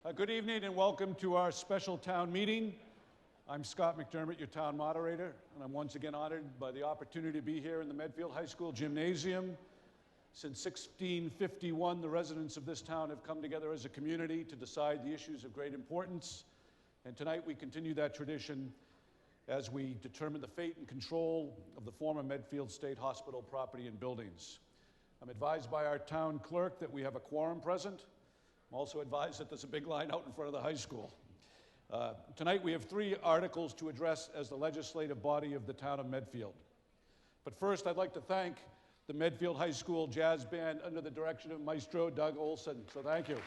Good evening and welcome to our special town meeting. I'm Scott McDermott, your town moderator, and I'm once again honored by the opportunity to be here in the Medfield High School gymnasium. Since 1651, the residents of this town have come together as a community to decide the issues of great importance, and tonight we continue that tradition as we determine the fate and control of the former Medfield State Hospital property and buildings. I'm advised by our town clerk that we have a quorum present. I'm also advised that there's a big line out in front of the high school. Tonight we have 3 articles to address as the legislative body of the town of Medfield. But first I'd like to thank the Medfield High School Jazz Band under the direction of Maestro Doug Olson, so thank you.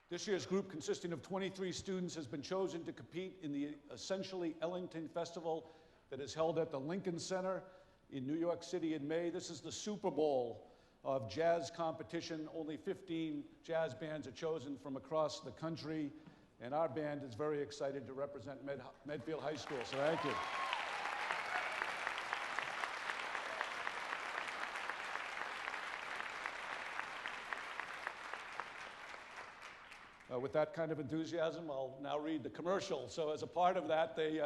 This year's group, consisting of 23 students, has been chosen to compete in the Essentially Ellington Festival that is held at the Lincoln Center in New York City in May. This is the Super Bowl of jazz competition. Only 15 jazz bands are chosen from across the country, and our band is very excited to represent Medfield High School, so thank you. With that kind of enthusiasm, I'll now read the commercial. So as a part of that, they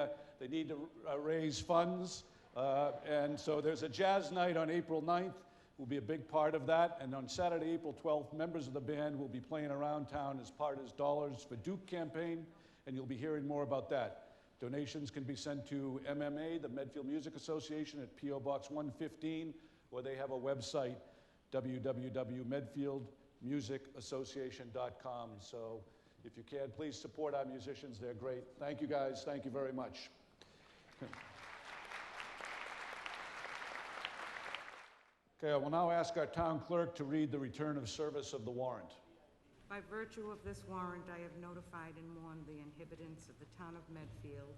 need to raise funds. And so there's a jazz night on April 9th, will be a big part of that. And on Saturday, April 12th, members of the band will be playing around town as part of Dollars for Duke campaign, and you'll be hearing more about that. Donations can be sent to MMA, the Medfield Music Association, at P.O. Box 115, or they have a website, www.medfieldmusicassociation.com. So if you can, please support our musicians. They're great. Thank you, guys. Thank you very much. Okay, I will now ask our town clerk to read the return of service of the warrant. By virtue of this warrant, I have notified and warned the inhabitants of the town of Medfield,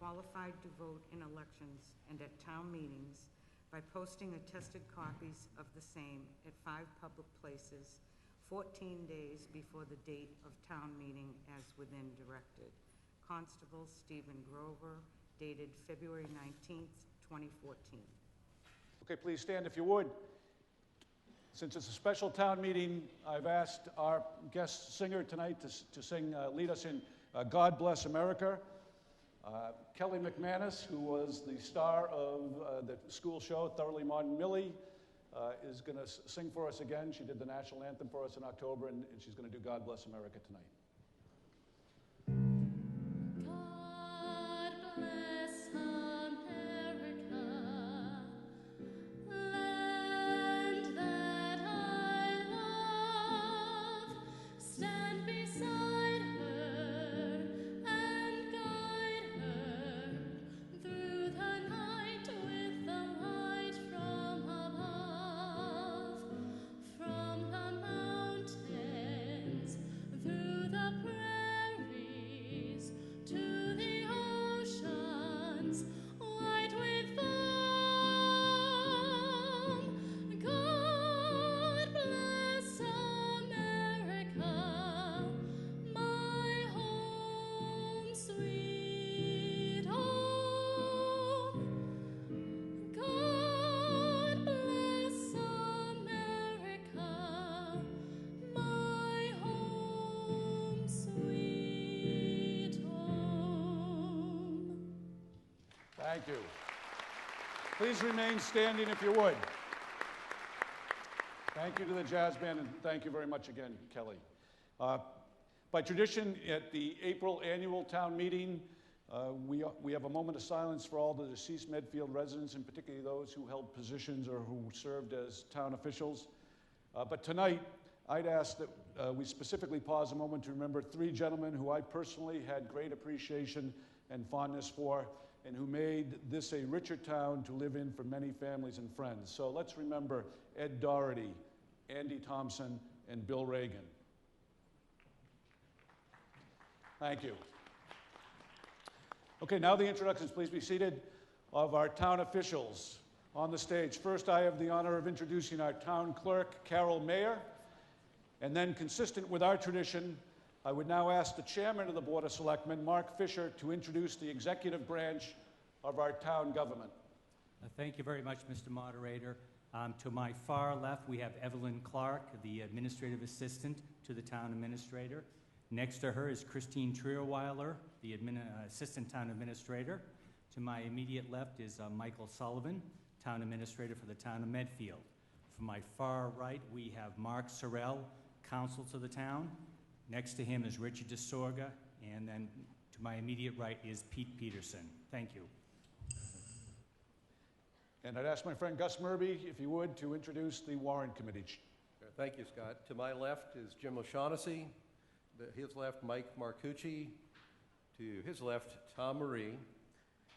qualified to vote in elections and at town meetings, by posting attested copies of the same at 5 public places 14 days before the date of town meeting as within directed. Constable Stephen Grover, dated February 19th, 2014. Okay, please stand if you would. Since it's a special town meeting, I've asked our guest singer tonight to sing, lead us in God Bless America. Kelly McManus, who was the star of the school show Thoroughly Modern Millie, is going to sing for us again. She did the national anthem for us in October, and she's going to do God Bless America tonight. Thank you. Please remain standing if you would. Thank you to the jazz band, and thank you very much again, Kelly. By tradition, at the April annual town meeting, we have a moment of silence for all the deceased Medfield residents, and particularly those who held positions or who served as town officials. But tonight, I'd ask that we specifically pause a moment to remember 3 gentlemen who I personally had great appreciation and fondness for, and who made this a richer town to live in for many families and friends. So let's remember Ed Doherty, Andy Thompson, and Bill Reagan. Thank you. Okay, now the introductions. Please be seated, of our town officials on the stage. First, I have the honor of introducing our town clerk, Carol Mayer, and then, consistent with our tradition, I would now ask the chairman of the Board of Selectmen, Mark Fisher, to introduce the executive branch of our town government. Thank you very much, Mr. Moderator. To my far left, we have Evelyn Clark, the Administrative Assistant to the Town Administrator. Next to her is Christine Trierweiler, the Assistant Town Administrator. To my immediate left is Michael Sullivan, Town Administrator for the Town of Medfield. From my far right, we have Mark Sorrell, Counsel to the Town. Next to him is Richard DeSorga, and then to my immediate right is Pete Peterson. Thank you. And I'd ask my friend Gus Murby, if he would, to introduce the Warrant Committee. Thank you, Scott. To my left is Jim O'Shaughnessy. To his left, Mike Marcucci. To his left, Tom Marie.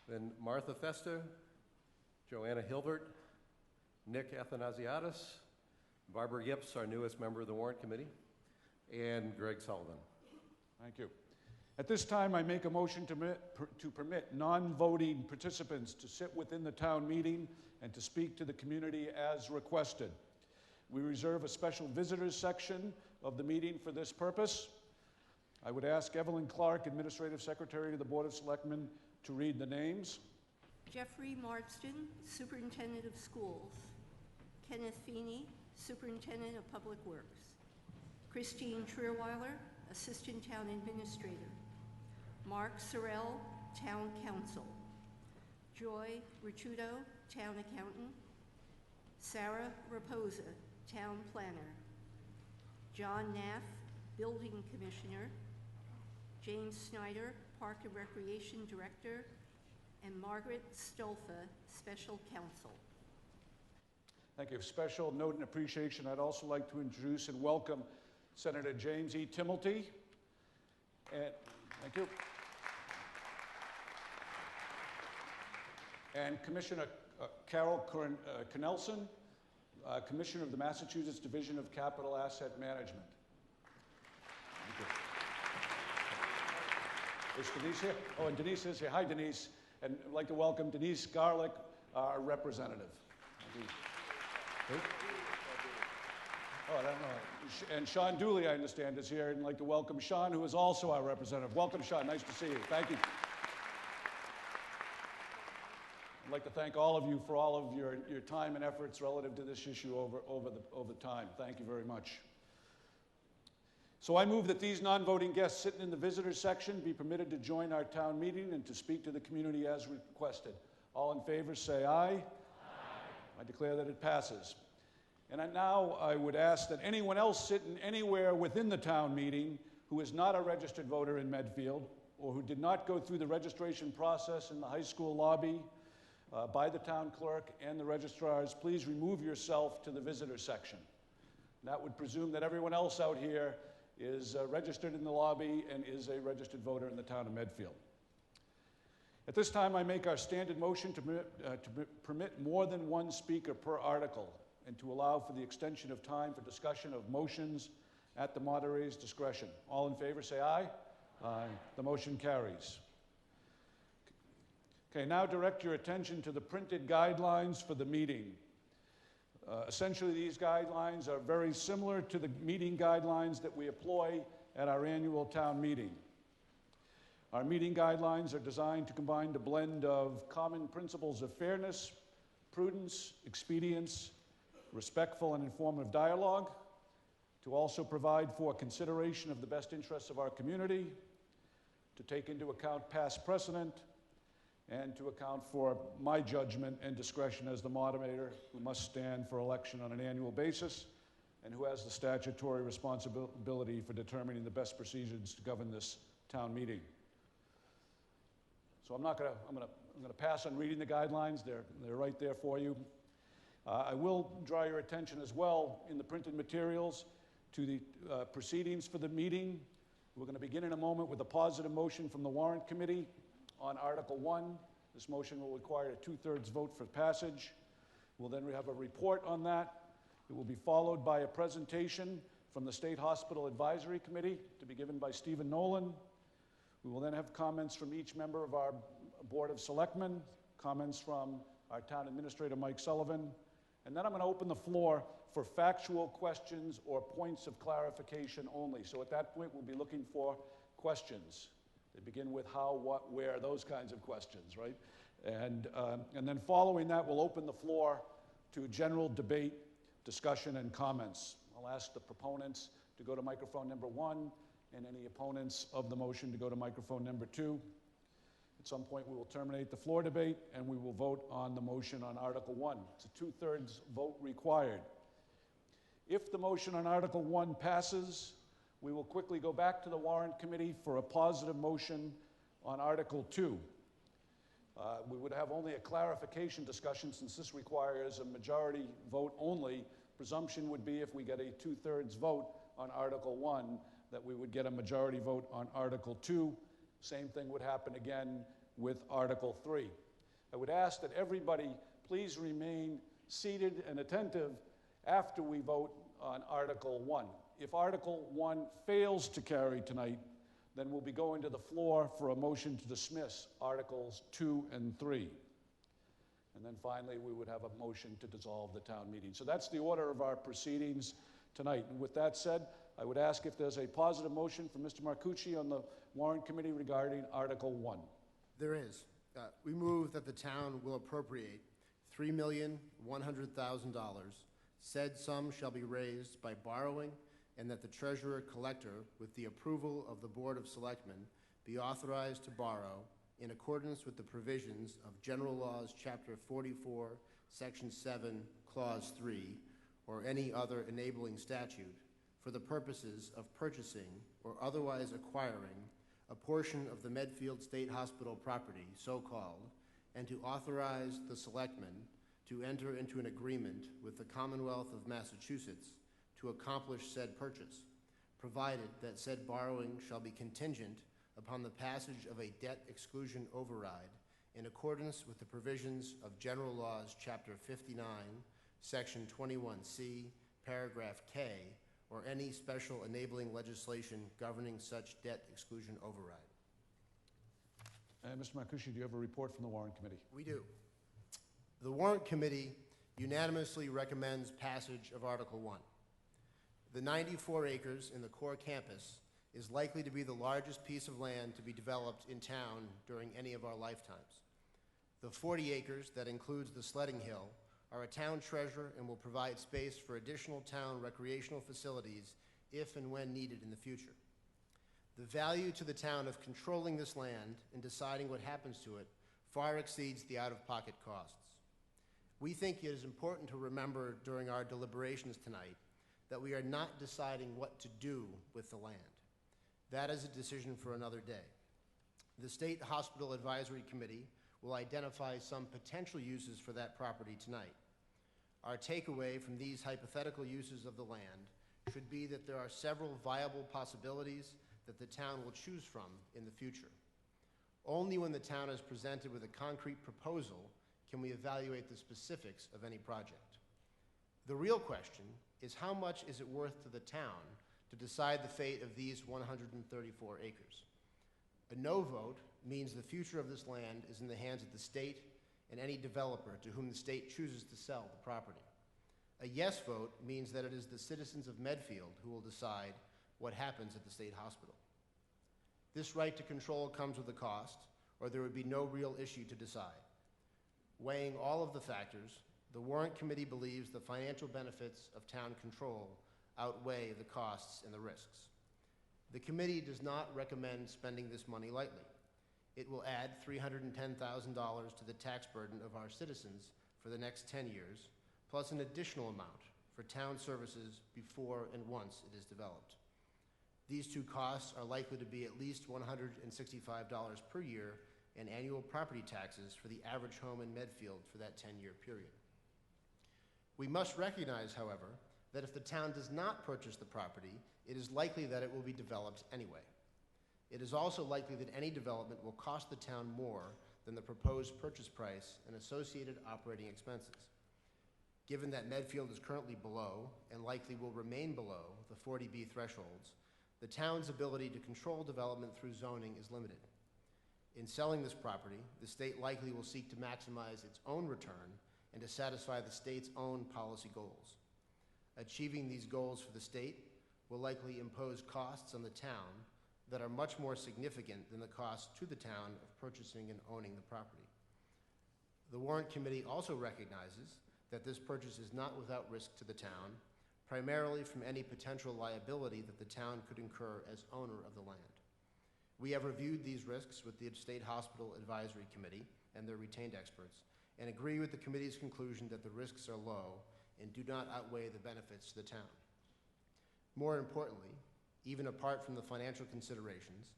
Then Martha Festa, Joanna Hilbert, Nick Athanasiadis, Barbara Gips, our newest member of the Warrant Committee, and Greg Sullivan. Thank you. At this time, I make a motion to permit non-voting participants to sit within the town meeting and to speak to the community as requested. We reserve a special visitors section of the meeting for this purpose. I would ask Evelyn Clark, Administrative Secretary to the Board of Selectmen, to read the names. Jeffrey Marston, Superintendent of Schools. Kenneth Feeney, Superintendent of Public Works. Christine Trierweiler, Assistant Town Administrator. Mark Sorrell, Town Council. Joy Ricciuto, Town Accountant. Sarah Raposa, Town Planner. John Naff, Building Commissioner. James Snyder, Park and Recreation Director. And Margaret Stolfa, Special Counsel. Thank you. Special note and appreciation. I'd also like to introduce and welcome Senator James E. Timilty. And thank you. And Commissioner Carol Cornelson, Commissioner of the Massachusetts Division of Capital Asset Management. Thank you. Is Denise here? Oh, and Denise is here. Hi, Denise. And I'd like to welcome Denise Garlick, our representative. Oh, I don't know. And Sean Dooley, I understand, is here. And I'd like to welcome Sean, who is also our representative. Welcome, Sean. Nice to see you. Thank you. I'd like to thank all of you for all of your time and efforts relative to this issue over time. Thank you very much. So I move that these non-voting guests sitting in the visitors section be permitted to join our town meeting and to speak to the community as requested. All in favor say aye. Aye. I declare that it passes. And now I would ask that anyone else sitting anywhere within the town meeting who is not a registered voter in Medfield or who did not go through the registration process in the high school lobby by the town clerk and the registrars, please remove yourself to the visitor section. That would presume that everyone else out here is registered in the lobby and is a registered voter in the town of Medfield. At this time, I make our standard motion to permit more than one speaker per article and to allow for the extension of time for discussion of motions at the moderator's discretion. All in favor say aye. Aye. The motion carries. Okay, now direct your attention to the printed guidelines for the meeting. Essentially, these guidelines are very similar to the meeting guidelines that we employ at our annual town meeting. Our meeting guidelines are designed to combine the blend of common principles of fairness, prudence, expedience, respectful and informative dialogue, to also provide for consideration of the best interests of our community, to take into account past precedent, and to account for my judgment and discretion as the moderator, who must stand for election on an annual basis and who has the statutory responsibility for determining the best procedures to govern this town meeting. So I'm going to pass on reading the guidelines. They're right there for you. I will draw your attention as well in the printed materials to the proceedings for the meeting. We're going to begin in a moment with a positive motion from the Warrant Committee on Article 1. This motion will require a 2/3 vote for passage. We'll then have a report on that. It will be followed by a presentation from the State Hospital Advisory Committee to be given by Stephen Nolan. We will then have comments from each member of our Board of Selectmen, comments from our Town Administrator, Mike Sullivan, and then I'm going to open the floor for factual questions or points of clarification only. So at that point, we'll be looking for questions. They begin with how, what, where, those kinds of questions, right? And then following that, we'll open the floor to general debate, discussion, and comments. I'll ask the proponents to go to microphone number 1, and any opponents of the motion to go to microphone number 2. At some point, we will terminate the floor debate, and we will vote on the motion on Article 1. It's a 2/3 vote required. If the motion on Article 1 passes, we will quickly go back to the Warrant Committee for a positive motion on Article 2. We would have only a clarification discussion since this requires a majority vote only. Presumption would be if we get a 2/3 vote on Article 1 that we would get a majority vote on Article 2. Same thing would happen again with Article 3. I would ask that everybody please remain seated and attentive after we vote on Article 1. If Article 1 fails to carry tonight, then we'll be going to the floor for a motion to dismiss Articles 2 and 3. And then finally, we would have a motion to dissolve the town meeting. So that's the order of our proceedings tonight. And with that said, I would ask if there's a positive motion from Mr. Marcucci on the Warrant Committee regarding Article 1. There is. We move that the town will appropriate $3,100,000. Said sum shall be raised by borrowing, and that the treasurer-collector, with the approval of the Board of Selectmen, be authorized to borrow in accordance with the provisions of General Laws, Chapter 44, Section 7, Clause 3, or any other enabling statute, for the purposes of purchasing or otherwise acquiring a portion of the Medfield State Hospital property, so-called, and to authorize the Selectmen to enter into an agreement with the Commonwealth of Massachusetts to accomplish said purchase, provided that said borrowing shall be contingent upon the passage of a debt exclusion override in accordance with the provisions of General Laws, Chapter 59, Section 21C, Paragraph K, or any special enabling legislation governing such debt exclusion override. Mr. Marcucci, do you have a report from the Warrant Committee? We do. The Warrant Committee unanimously recommends passage of Article 1. The 94 acres in the core campus is likely to be the largest piece of land to be developed in town during any of our lifetimes. The 40 acres that includes the sledding hill are a town treasure and will provide space for additional town recreational facilities if and when needed in the future. The value to the town of controlling this land and deciding what happens to it far exceeds the out-of-pocket costs. We think it is important to remember during our deliberations tonight that we are not deciding what to do with the land. That is a decision for another day. The State Hospital Advisory Committee will identify some potential uses for that property tonight. Our takeaway from these hypothetical uses of the land should be that there are several viable possibilities that the town will choose from in the future. Only when the town is presented with a concrete proposal can we evaluate the specifics of any project. The real question is, how much is it worth to the town to decide the fate of these 134 acres? A no vote means the future of this land is in the hands of the state and any developer to whom the state chooses to sell the property. A yes vote means that it is the citizens of Medfield who will decide what happens at the state hospital. This right to control comes with a cost, or there would be no real issue to decide. Weighing all of the factors, the Warrant Committee believes the financial benefits of town control outweigh the costs and the risks. The committee does not recommend spending this money lightly. It will add $310,000 to the tax burden of our citizens for the next 10 years, plus an additional amount for town services before and once it is developed. These two costs are likely to be at least $165 per year in annual property taxes for the average home in Medfield for that 10-year period. We must recognize, however, that if the town does not purchase the property, it is likely that it will be developed anyway. It is also likely that any development will cost the town more than the proposed purchase price and associated operating expenses. Given that Medfield is currently below, and likely will remain below, the 40B thresholds, the town's ability to control development through zoning is limited. In selling this property, the state likely will seek to maximize its own return and to satisfy the state's own policy goals. Achieving these goals for the state will likely impose costs on the town that are much more significant than the cost to the town of purchasing and owning the property. The warrant committee also recognizes that this purchase is not without risk to the town, primarily from any potential liability that the town could incur as owner of the land. We have reviewed these risks with the State Hospital Advisory Committee and their retained experts, and agree with the committee's conclusion that the risks are low and do not outweigh the benefits to the town. More importantly, even apart from the financial considerations,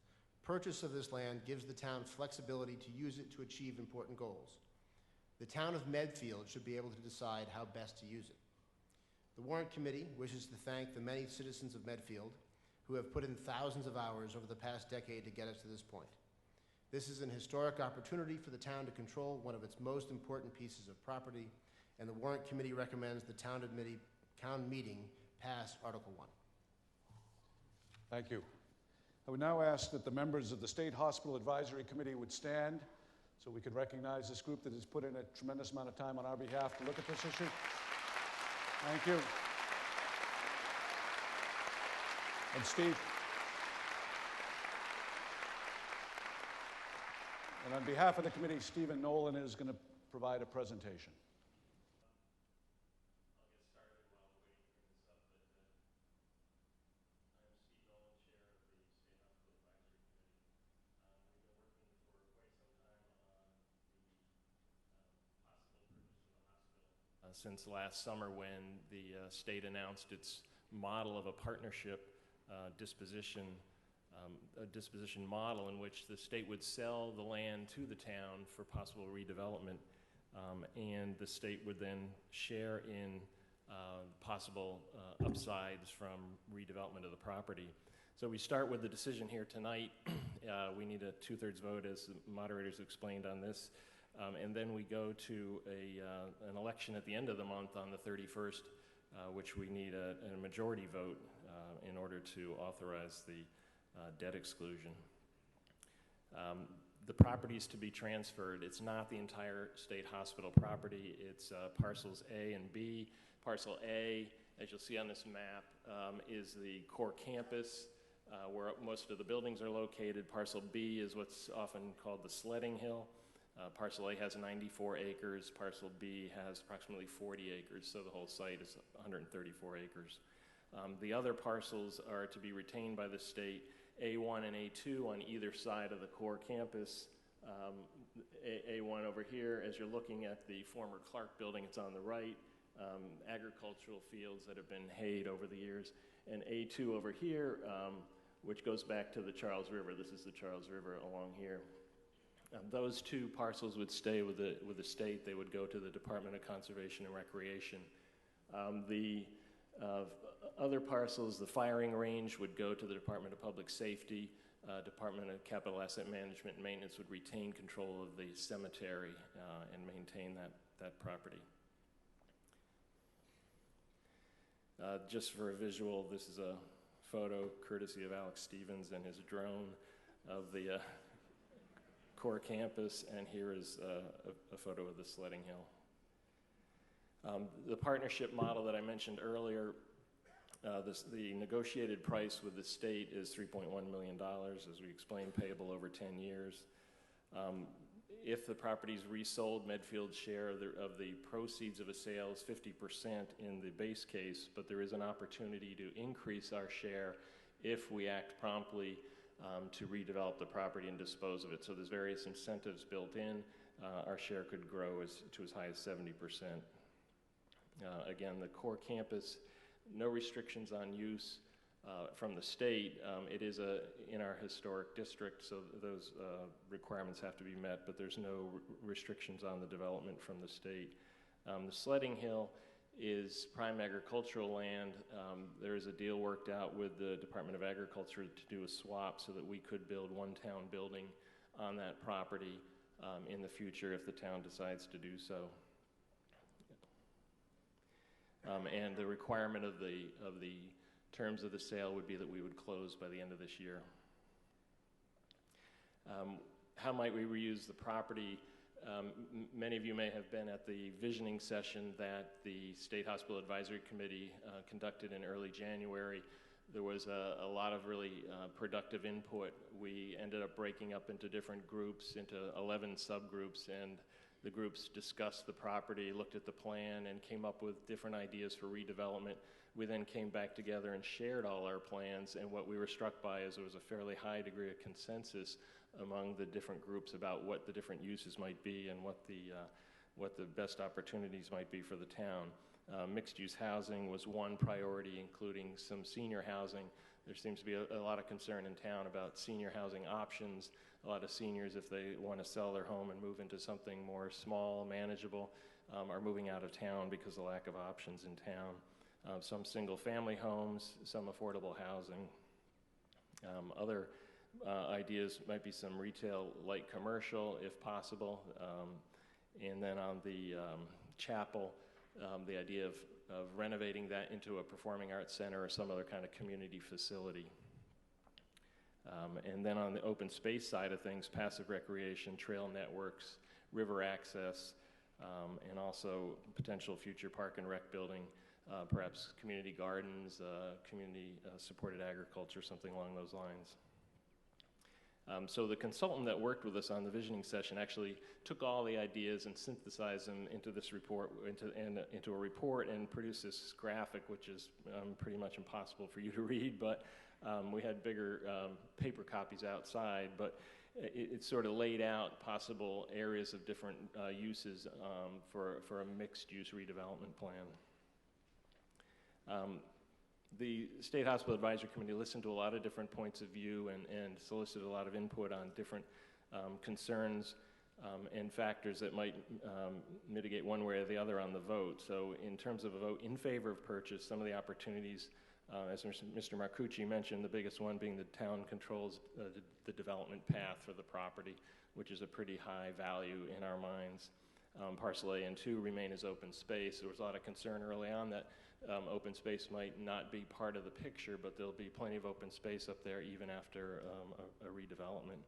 purchase of this land gives the town flexibility to use it to achieve important goals. The town of Medfield should be able to decide how best to use it. The warrant committee wishes to thank the many citizens of Medfield who have put in thousands of hours over the past decade to get us to this point. This is an historic opportunity for the town to control one of its most important pieces of property, and the warrant committee recommends the town meeting pass Article 1. Thank you. I would now ask that the members of the State Hospital Advisory Committee would stand so we could recognize this group that has put in a tremendous amount of time on our behalf to look at this issue. Thank you. And Steve. And on behalf of the committee, Stephen Nolan is going to provide a presentation. Since last summer, when the state announced its model of a partnership disposition model in which the state would sell the land to the town for possible redevelopment, and the state would then share in possible upsides from redevelopment of the property. So we start with the decision here tonight. We need a 2/3 vote, as the moderators explained on this. And then we go to an election at the end of the month on the 31st, which we need a majority vote in order to authorize the debt exclusion. The properties to be transferred, it's not the entire state hospital property, it's parcels A and B. Parcel A, as you'll see on this map, is the core campus where most of the buildings are located. Parcel B is what's often called the sledding hill. Parcel A has 94 acres, parcel B has approximately 40 acres, so the whole site is 134 acres. The other parcels are to be retained by the state, A1 and A2 on either side of the core campus. A1 over here, as you're looking at the former Clark building, it's on the right, agricultural fields that have been hayed over the years. And A2 over here, which goes back to the Charles River. This is the Charles River along here. Those two parcels would stay with the state. They would go to the Department of Conservation and Recreation. The other parcels, the firing range would go to the Department of Public Safety. Department of Capital Asset Management and Maintenance would retain control of the cemetery and maintain that property. Just for a visual, this is a photo courtesy of Alex Stevens and his drone of the core campus, and here is a photo of the sledding hill. The partnership model that I mentioned earlier, the negotiated price with the state is $3.1 million, as we explained, payable over 10 years. If the property is resold, Medfield's share of the proceeds of a sale is 50% in the base case, but there is an opportunity to increase our share if we act promptly to redevelop the property and dispose of it. So there's various incentives built in. Our share could grow to as high as 70%. Again, the core campus, no restrictions on use from the state. It is in our historic district, so those requirements have to be met, but there's no restrictions on the development from the state. The sledding hill is prime agricultural land. There is a deal worked out with the Department of Agriculture to do a swap so that we could build one town building on that property in the future if the town decides to do so. And the requirement of the terms of the sale would be that we would close by the end of this year. How might we reuse the property? Many of you may have been at the visioning session that the State Hospital Advisory Committee conducted in early January. There was a lot of really productive input. We ended up breaking up into different groups, into 11 subgroups, and The groups discussed the property, looked at the plan, and came up with different ideas for redevelopment. We then came back together and shared all our plans, and what we were struck by is there was a fairly high degree of consensus among the different groups about what the different uses might be and what the best opportunities might be for the town. Mixed-use housing was one priority, including some senior housing. There seems to be a lot of concern in town about senior housing options. A lot of seniors, if they want to sell their home and move into something more small, manageable, are moving out of town because of the lack of options in town. Some single-family homes, some affordable housing. Other ideas might be some retail, light commercial, if possible. And then on the chapel, the idea of renovating that into a performing arts center or some other kind of community facility. And then on the open space side of things, passive recreation, trail networks, river access, and also potential future park and rec building, perhaps community gardens, community supported agriculture, something along those lines. So the consultant that worked with us on the visioning session actually took all the ideas and synthesized them into this report, into a report, and produced this graphic, which is pretty much impossible for you to read, but we had bigger paper copies outside, but it sort of laid out possible areas of different uses for a mixed-use redevelopment plan. The State Hospital Advisory Committee listened to a lot of different points of view and solicited a lot of input on different concerns and factors that might mitigate one way or the other on the vote. So in terms of a vote in favor of purchase, some of the opportunities, as Mr. Marcucci mentioned, the biggest one being the town controls the development path for the property, which is a pretty high value in our minds. Parcel A and 2 remain as open space. There was a lot of concern early on that open space might not be part of the picture, but there'll be plenty of open space up there even after a redevelopment.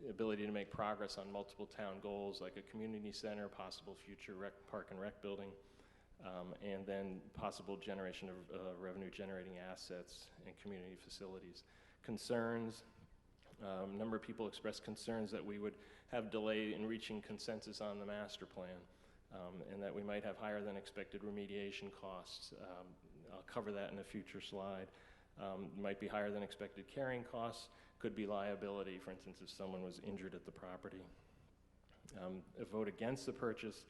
Ability to make progress on multiple town goals like a community center, possible future park and rec building, and then possible generation of revenue generating assets and community facilities. Concerns, a number of people expressed concerns that we would have delay in reaching consensus on the master plan. And that we might have higher than expected remediation costs. I'll cover that in a future slide. Might be higher than expected carrying costs, could be liability, for instance, if someone was injured at the property. A vote against the purchase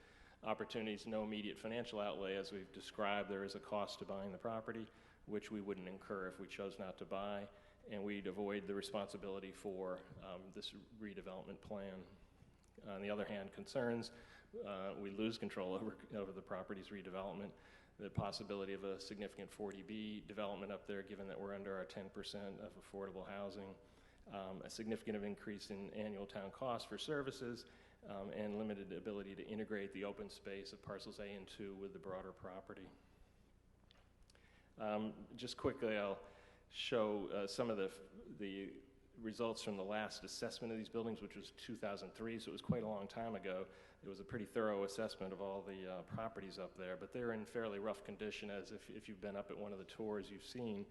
opportunities, no immediate financial outlay. As we've described, there is a cost to buying the property, which we wouldn't incur if we chose not to buy, and we'd avoid the responsibility for this redevelopment plan. On the other hand, concerns, we lose control over the property's redevelopment, the possibility of a significant 40B development up there, given that we're under our 10% of affordable housing, a significant increase in annual town costs for services, and limited ability to integrate the open space of parcels A and 2 with the broader property. Just quickly, I'll show some of the results from the last assessment of these buildings, which was 2003, so it was quite a long time ago. It was a pretty thorough assessment of all the properties up there, but they're in fairly rough condition, as if you've been up at one of the tours, you've seen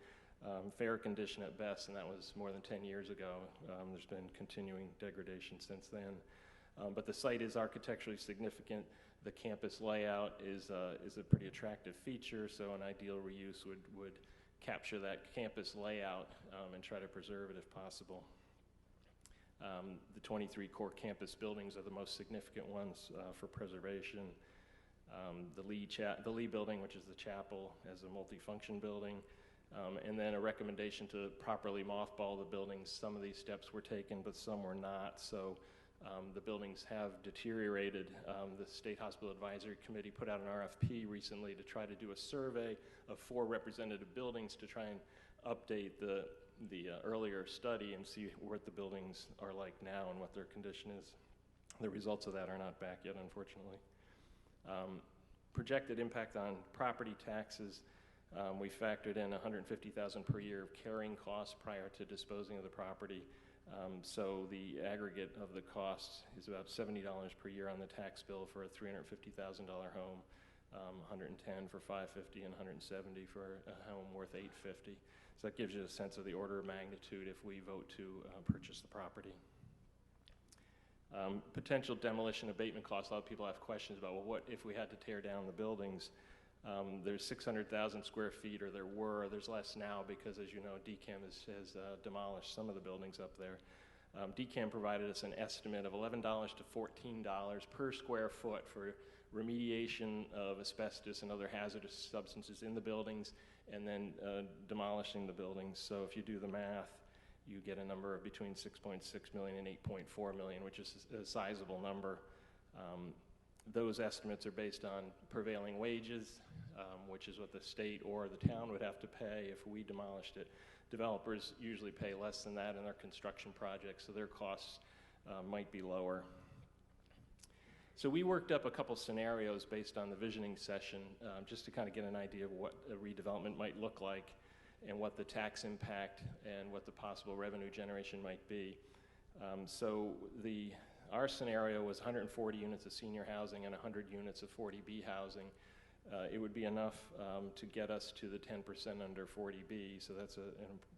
fair condition at best, and that was more than 10 years ago. There's been continuing degradation since then. But the site is architecturally significant. The campus layout is a pretty attractive feature, so an ideal reuse would capture that campus layout and try to preserve it if possible. The 23 core campus buildings are the most significant ones for preservation. The Lee building, which is the chapel, as a multifunction building, and then a recommendation to properly mothball the buildings. Some of these steps were taken, but some were not. So the buildings have deteriorated. The State Hospital Advisory Committee put out an RFP recently to try to do a survey of 4 representative buildings to try and update the earlier study and see what the buildings are like now and what their condition is. The results of that are not back yet, unfortunately. Projected impact on property taxes, we factored in $150,000 per year of carrying costs prior to disposing of the property. So the aggregate of the cost is about $70 per year on the tax bill for a $350,000 home, $110 for $550, and $170 for a home worth $850. So that gives you a sense of the order of magnitude if we vote to purchase the property. Potential demolition abatement costs. A lot of people have questions about, well, what if we had to tear down the buildings? There's 600,000 square feet, or there's less now because, as you know, DCAM has demolished some of the buildings up there. DCAM provided us an estimate of $11 to $14 per square foot for remediation of asbestos and other hazardous substances in the buildings, and then demolishing the buildings. So if you do the math, you get a number of between 6.6 million and 8.4 million, which is a sizable number. Those estimates are based on prevailing wages, which is what the state or the town would have to pay if we demolished it. Developers usually pay less than that in their construction projects, so their costs might be lower. So we worked up a couple scenarios based on the visioning session, just to kind of get an idea of what a redevelopment might look like and what the tax impact and what the possible revenue generation might be. Our scenario was 140 units of senior housing and 100 units of 40B housing. It would be enough to get us to the 10% under 40B, so that's an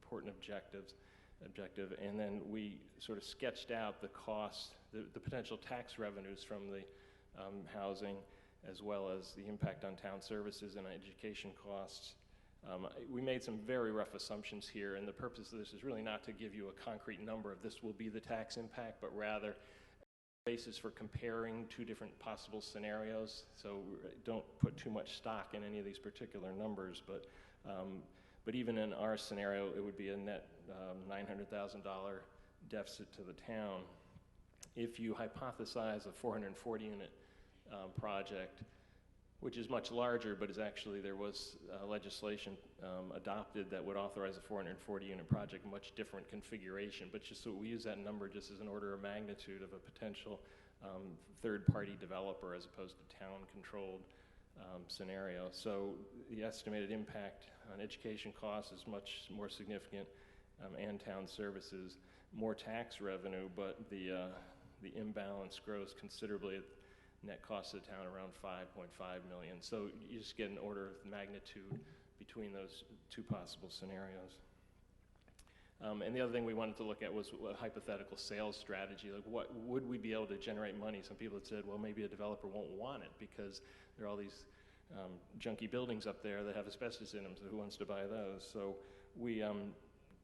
important objective. And then we sort of sketched out the costs, the potential tax revenues from the housing, as well as the impact on town services and education costs. We made some very rough assumptions here, and the purpose of this is really not to give you a concrete number of this will be the tax impact, but rather basis for comparing two different possible scenarios. So don't put too much stock in any of these particular numbers, but even in our scenario, it would be a net $900,000 deficit to the town. If you hypothesize a 440 unit project, which is much larger, but is actually, there was legislation adopted that would authorize a 440 unit project, much different configuration, but just so we use that number just as an order of magnitude of a potential third-party developer as opposed to town-controlled scenario. So the estimated impact on education costs is much more significant, and town services, more tax revenue, but the imbalance grows considerably. Net cost of the town around $5.5 million. So you just get an order of magnitude between those two possible scenarios. And the other thing we wanted to look at was a hypothetical sales strategy. Like, what would we be able to generate money? Some people had said, well, maybe a developer won't want it because there are all these junky buildings up there that have asbestos in them, so who wants to buy those? So we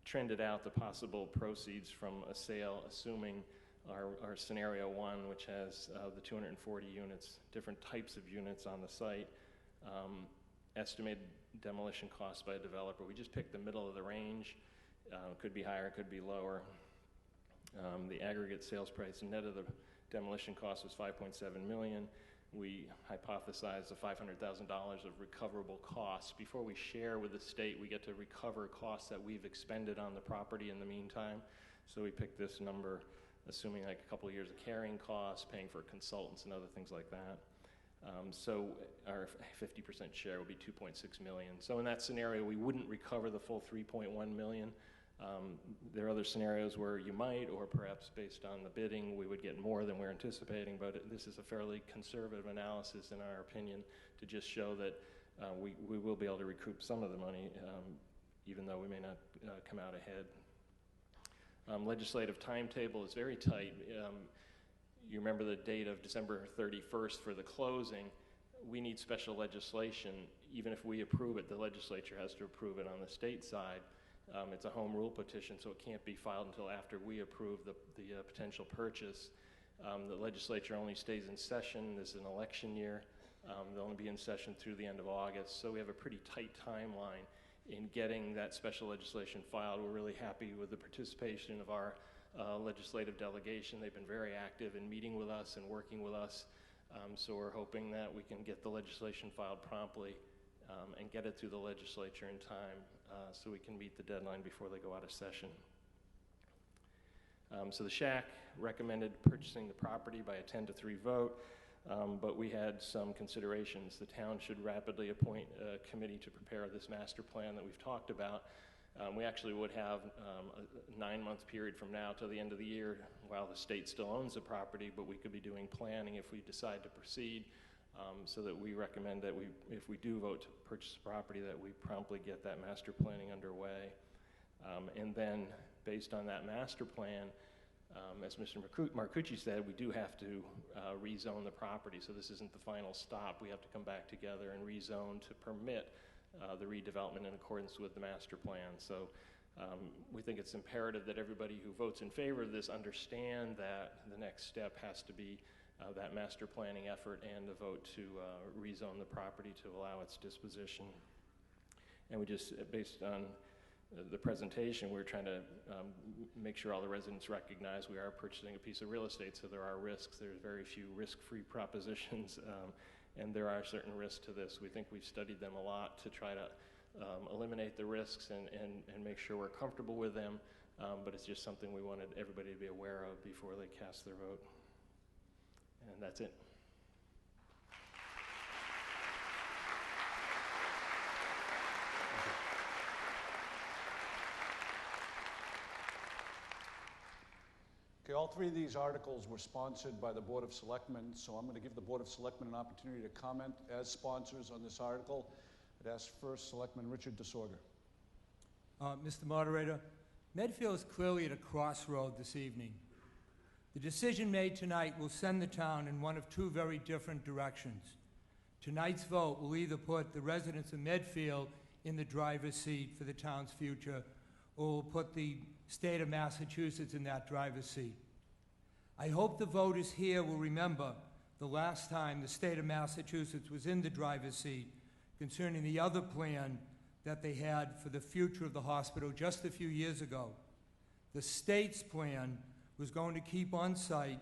trended out the possible proceeds from a sale, assuming our scenario one, which has the 240 units, different types of units on the site, estimated demolition costs by a developer. We just picked the middle of the range. Could be higher, could be lower. The aggregate sales price net of the demolition cost was $5.7 million. We hypothesized the $500,000 of recoverable costs. Before we share with the state, we get to recover costs that we've expended on the property in the meantime. So we picked this number, assuming like a couple of years of carrying costs, paying for consultants and other things like that. So our 50% share will be $2.6 million. So in that scenario, we wouldn't recover the full $3.1 million. There are other scenarios where you might, or perhaps based on the bidding, we would get more than we're anticipating, but this is a fairly conservative analysis in our opinion to just show that we will be able to recoup some of the money, even though we may not come out ahead. Legislative timetable is very tight. You remember the date of December 31st for the closing. We need special legislation. Even if we approve it, the legislature has to approve it on the state side. It's a home rule petition, so it can't be filed until after we approve the potential purchase. The legislature only stays in session. This is an election year. They'll only be in session through the end of August, so we have a pretty tight timeline in getting that special legislation filed. We're really happy with the participation of our legislative delegation. They've been very active in meeting with us and working with us, so we're hoping that we can get the legislation filed promptly and get it through the legislature in time so we can meet the deadline before they go out of session. So the SHAC recommended purchasing the property by a 10-3 vote, but we had some considerations. The town should rapidly appoint a committee to prepare this master plan that we've talked about. We actually would have a 9-month period from now till the end of the year while the state still owns the property, but we could be doing planning if we decide to proceed, so that we recommend that if we do vote to purchase the property, that we promptly get that master planning underway. And then based on that master plan, As Mr. Marcucci said, we do have to rezone the property, so this isn't the final stop. We have to come back together and rezone to permit the redevelopment in accordance with the master plan. So we think it's imperative that everybody who votes in favor of this understand that the next step has to be that master planning effort and the vote to rezone the property to allow its disposition. And we just, based on the presentation, we're trying to make sure all the residents recognize we are purchasing a piece of real estate, so there are risks. There's very few risk-free propositions, and there are certain risks to this. We think we've studied them a lot to try to eliminate the risks and make sure we're comfortable with them, but it's just something we wanted everybody to be aware of before they cast their vote. And that's it. Okay, all three of these articles were sponsored by the Board of Selectmen, so I'm going to give the Board of Selectmen an opportunity to comment as sponsors on this article. I'd ask first Selectman Richard DeSorga. Mr. Moderator, Medfield is clearly at a crossroad this evening. The decision made tonight will send the town in one of two very different directions. Tonight's vote will either put the residents of Medfield in the driver's seat for the town's future, or will put the state of Massachusetts in that driver's seat. I hope the voters here will remember the last time the state of Massachusetts was in the driver's seat concerning the other plan that they had for the future of the hospital just a few years ago. The state's plan was going to keep on site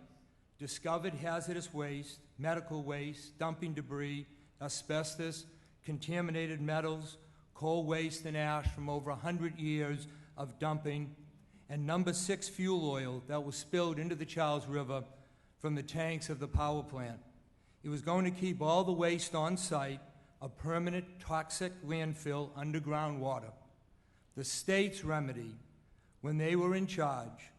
discovered hazardous waste, medical waste, dumping debris, asbestos, contaminated metals, coal waste and ash from over 100 years of dumping, and number 6 fuel oil that was spilled into the Charles River from the tanks of the power plant. It was going to keep all the waste on site, a permanent toxic landfill underground water. The state's remedy, when they were in charge,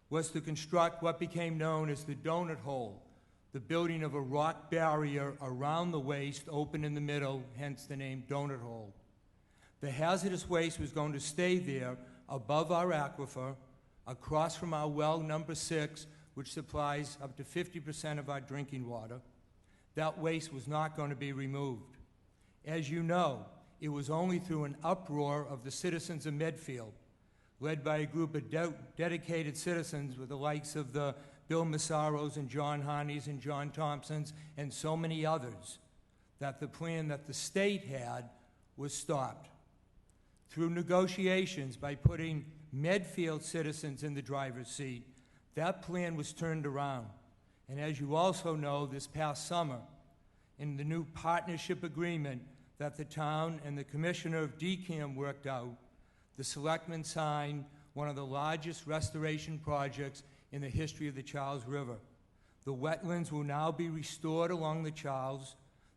was to construct what became known as the donut hole, the building of a rock barrier around the waste open in the middle, hence the name donut hole. The hazardous waste was going to stay there above our aquifer, across from our well number 6, which supplies up to 50% of our drinking water. That waste was not going to be removed. As you know, it was only through an uproar of the citizens of Medfield, led by a group of dedicated citizens with the likes of the Bill Massaros and John Harneys and John Thompsons and so many others, that the plan that the state had was stopped. Through negotiations by putting Medfield citizens in the driver's seat, that plan was turned around. And as you also know, this past summer, in the new partnership agreement that the town and the Commissioner of DCAM worked out, the selectmen signed one of the largest restoration projects in the history of the Charles River. The wetlands will now be restored along the Charles.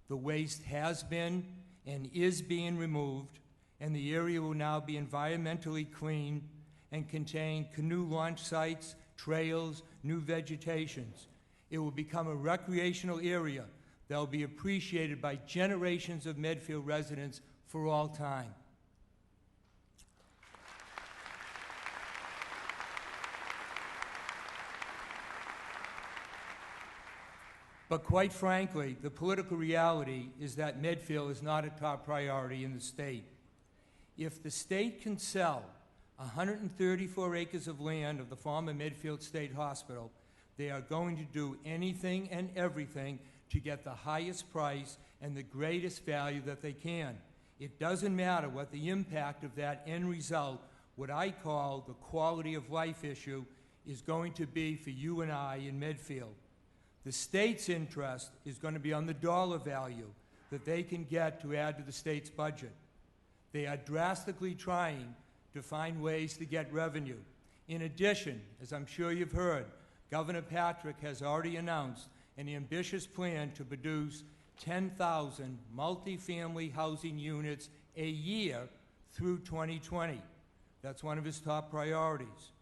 The waste has been and is being removed, and the area will now be environmentally clean and contain canoe launch sites, trails, new vegetations. It will become a recreational area that will be appreciated by generations of Medfield residents for all time. But quite frankly, the political reality is that Medfield is not a top priority in the state. If the state can sell 134 acres of land of the former Medfield State Hospital, they are going to do anything and everything to get the highest price and the greatest value that they can. It doesn't matter what the impact of that end result, what I call the quality of life issue, is going to be for you and I in Medfield. The state's interest is going to be on the dollar value that they can get to add to the state's budget. They are drastically trying to find ways to get revenue. In addition, as I'm sure you've heard, Governor Patrick has already announced an ambitious plan to produce 10,000 multifamily housing units a year through 2020. That's one of his top priorities.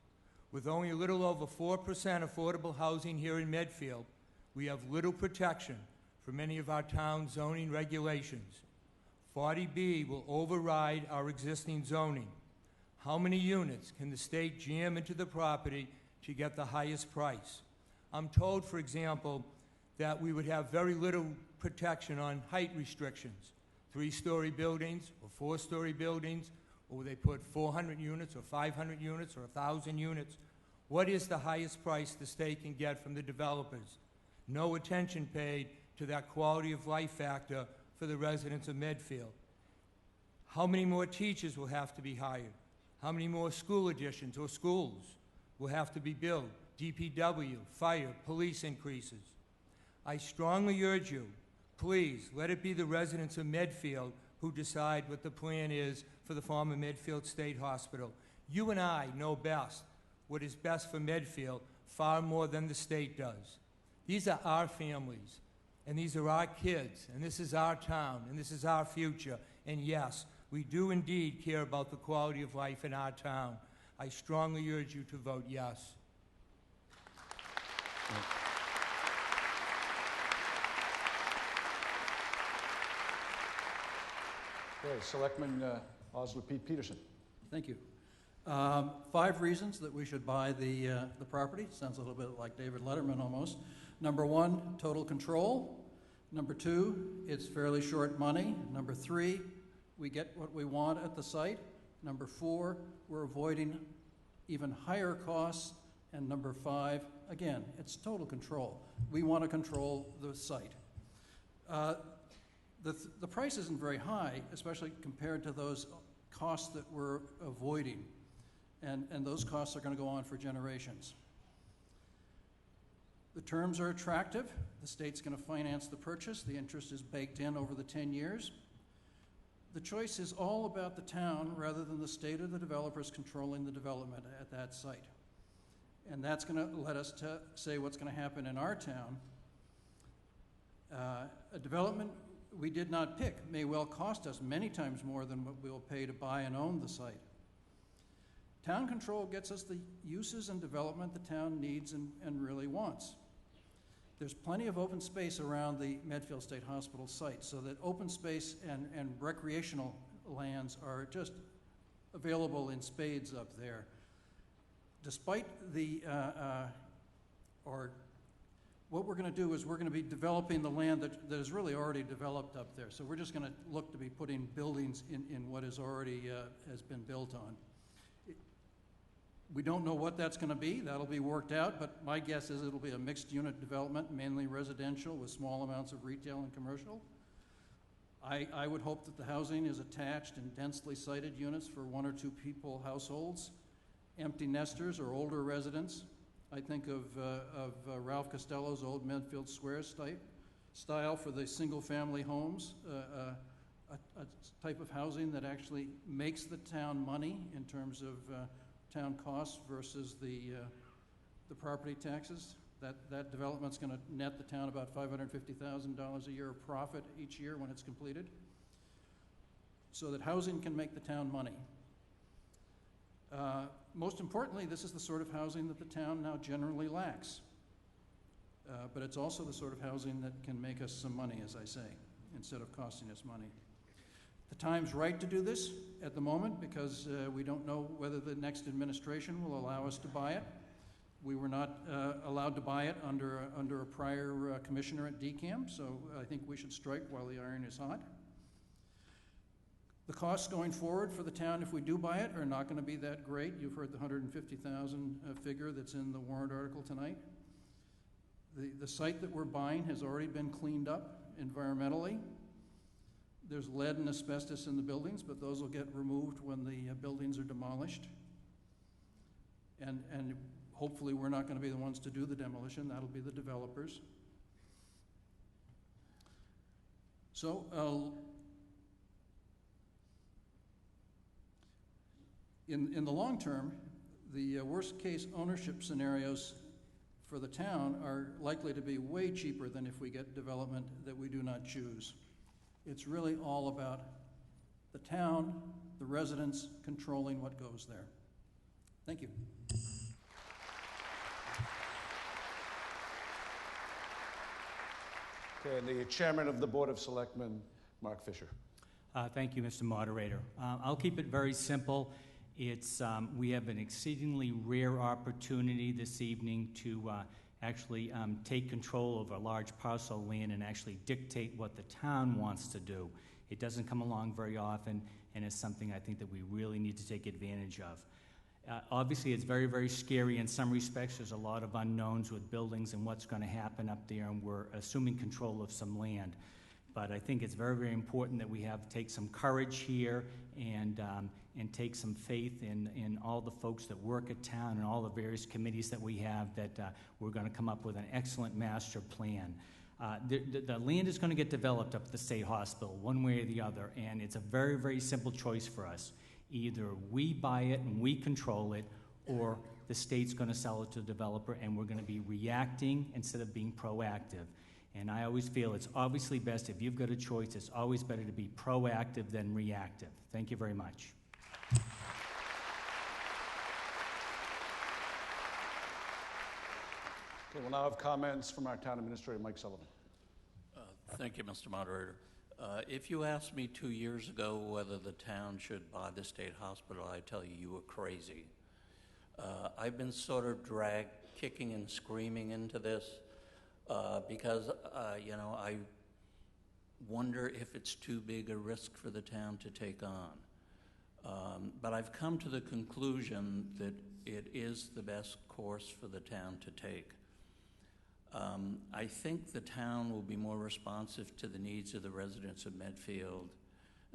With only a little over 4% affordable housing here in Medfield, we have little protection for many of our town's zoning regulations. 40B will override our existing zoning. How many units can the state jam into the property to get the highest price. I'm told, for example, that we would have very little protection on height restrictions. 3-story buildings or 4-story buildings, or will they put 400 units or 500 units or 1,000 units? What is the highest price the state can get from the developers? No attention paid to that quality of life factor for the residents of Medfield. How many more teachers will have to be hired? How many more school additions or schools will have to be built? DPW, fire, police increases. I strongly urge you, please, let it be the residents of Medfield who decide what the plan is for the former Medfield State Hospital. You and I know best what is best for Medfield far more than the state does. These are our families, and these are our kids, and this is our town, and this is our future. And yes, we do indeed care about the quality of life in our town. I strongly urge you to vote yes. Okay, Selectman Osler Pete Peterson. Thank you. 5 reasons that we should buy the property. Sounds a little bit like David Letterman almost. Number 1, total control. Number 2, it's fairly short money. Number 3, we get what we want at the site. Number 4, we're avoiding even higher costs. And number 5, again, it's total control. We want to control the site. The price isn't very high, especially compared to those costs that we're avoiding. And those costs are going to go on for generations. The terms are attractive. The state's going to finance the purchase. The interest is baked in over the 10 years. The choice is all about the town rather than the state or the developers controlling the development at that site. And that's going to let us say what's going to happen in our town. A development we did not pick may well cost us many times more than what we'll pay to buy and own the site. Town control gets us the uses and development the town needs and really wants. There's plenty of open space around the Medfield State Hospital site, so that open space and recreational lands are just available in spades up there. Despite what we're going to do is we're going to be developing the land that is really already developed up there. So we're just going to look to be putting buildings in what is already has been built on. We don't know what that's going to be. That'll be worked out, but my guess is it'll be a mixed unit development, mainly residential with small amounts of retail and commercial. I would hope that the housing is attached and densely sited units for 1 or 2 people households, empty nesters or older residents. I think of Ralph Costello's old Medfield Squares style for the single-family homes, a type of housing that actually makes the town money in terms of town costs versus the property taxes. That development's going to net the town about $550,000 a year of profit each year when it's completed, so that housing can make the town money. Most importantly, this is the sort of housing that the town now generally lacks. But it's also the sort of housing that can make us some money, as I say, instead of costing us money. The time's right to do this at the moment because we don't know whether the next administration will allow us to buy it. We were not allowed to buy it under a prior commissioner at DCAM, so I think we should strike while the iron is hot. The costs going forward for the town, if we do buy it, are not going to be that great. You've heard the $150,000 figure that's in the warrant article tonight. The site that we're buying has already been cleaned up environmentally. There's lead and asbestos in the buildings, but those will get removed when the buildings are demolished. And hopefully we're not going to be the ones to do the demolition. That'll be the developers. So in the long term, the worst case ownership scenarios for the town are likely to be way cheaper than if we get development that we do not choose. It's really all about the town, the residents controlling what goes there. Thank you. Okay, and the Chairman of the Board of Selectmen, Mark Fisher. Thank you, Mr. Moderator. I'll keep it very simple. We have an exceedingly rare opportunity this evening to actually take control of a large parcel of land and actually dictate what the town wants to do. It doesn't come along very often, and it's something I think that we really need to take advantage of. Obviously, it's very, very scary in some respects. There's a lot of unknowns with buildings and what's going to happen up there, and we're assuming control of some land. But I think it's very, very important that we take some courage here and take some faith in all the folks that work at town and all the various committees that we have, that we're going to come up with an excellent master plan. The land is going to get developed up at the State Hospital one way or the other, and it's a very, very simple choice for us. Either we buy it and we control it, or the state's going to sell it to the developer, and we're going to be reacting instead of being proactive. And I always feel it's obviously best, if you've got a choice, it's always better to be proactive than reactive. Thank you very much. Okay, we'll now have comments from our town administrator, Mike Sullivan. Thank you, Mr. Moderator. If you asked me 2 years ago whether the town should buy the state hospital, I'd tell you you were crazy. I've been sort of dragged kicking and screaming into this because, I wonder if it's too big a risk for the town to take on. But I've come to the conclusion that it is the best course for the town to take. I think the town will be more responsive to the needs of the residents of Medfield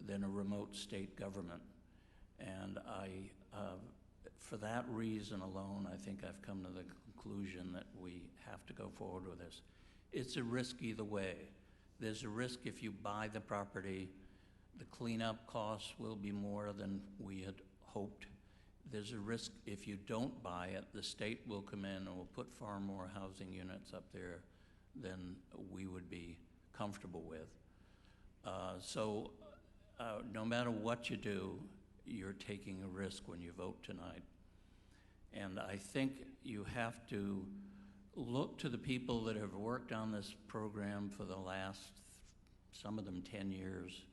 than a remote state government. And for that reason alone, I think I've come to the conclusion that we have to go forward with this. It's a risk either way. There's a risk if you buy the property, the cleanup costs will be more than we had hoped. There's a risk if you don't buy it, the state will come in and will put far more housing units up there than we would be comfortable with. So no matter what you do, you're taking a risk when you vote tonight. And I think you have to look to the people that have worked on this program for the last, some of them 10 years,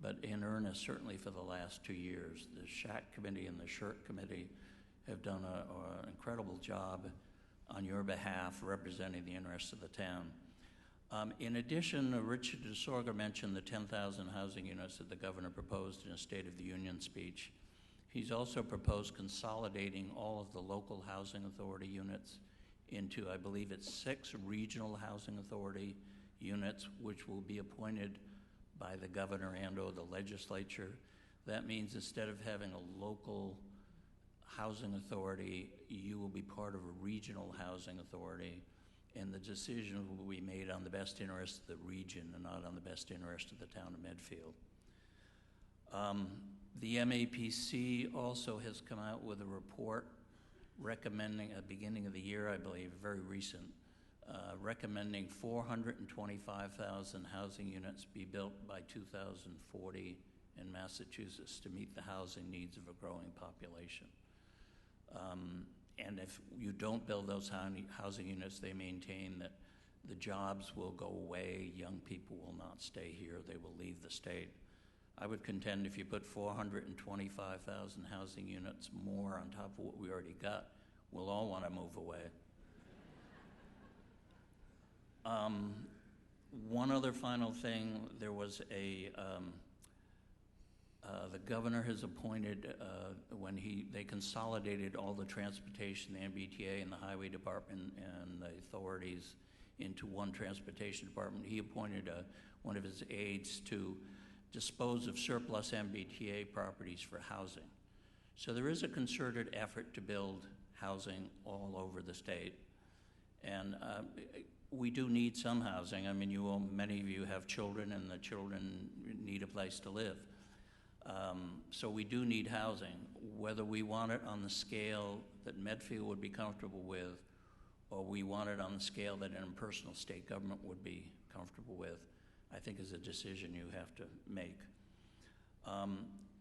but in earnest, certainly for the last 2 years. The SHAC committee and the SHIRT committee have done an incredible job on your behalf representing the interests of the town. In addition, Richard DeSorga mentioned the 10,000 housing units that the governor proposed in a State of the Union speech. He's also proposed consolidating all of the local housing authority units into, I believe it's 6 regional housing authority units, which will be appointed by the governor and/or the legislature. That means instead of having a local housing authority, you will be part of a regional housing authority, and the decision will be made on the best interest of the region and not on the best interest of the town of Medfield. The MAPC also has come out with a report recommending, at the beginning of the year, I believe, very recent, recommending 425,000 housing units be built by 2040 in Massachusetts to meet the housing needs of a growing population. And if you don't build those housing units, they maintain that the jobs will go away, young people will not stay here, they will leave the state. I would contend if you put 425,000 housing units more on top of what we already got, we'll all want to move away. One other final thing, there was the governor has appointed, when they consolidated all the transportation, the MBTA and the highway department and the authorities into one transportation department, he appointed one of his aides to dispose of surplus MBTA properties for housing. So there is a concerted effort to build housing all over the state. And we do need some housing. I mean, many of you have children, and the children need a place to live. So we do need housing. Whether we want it on the scale that Medfield would be comfortable with, or we want it on the scale that an impersonal state government would be comfortable with, I think is a decision you have to make.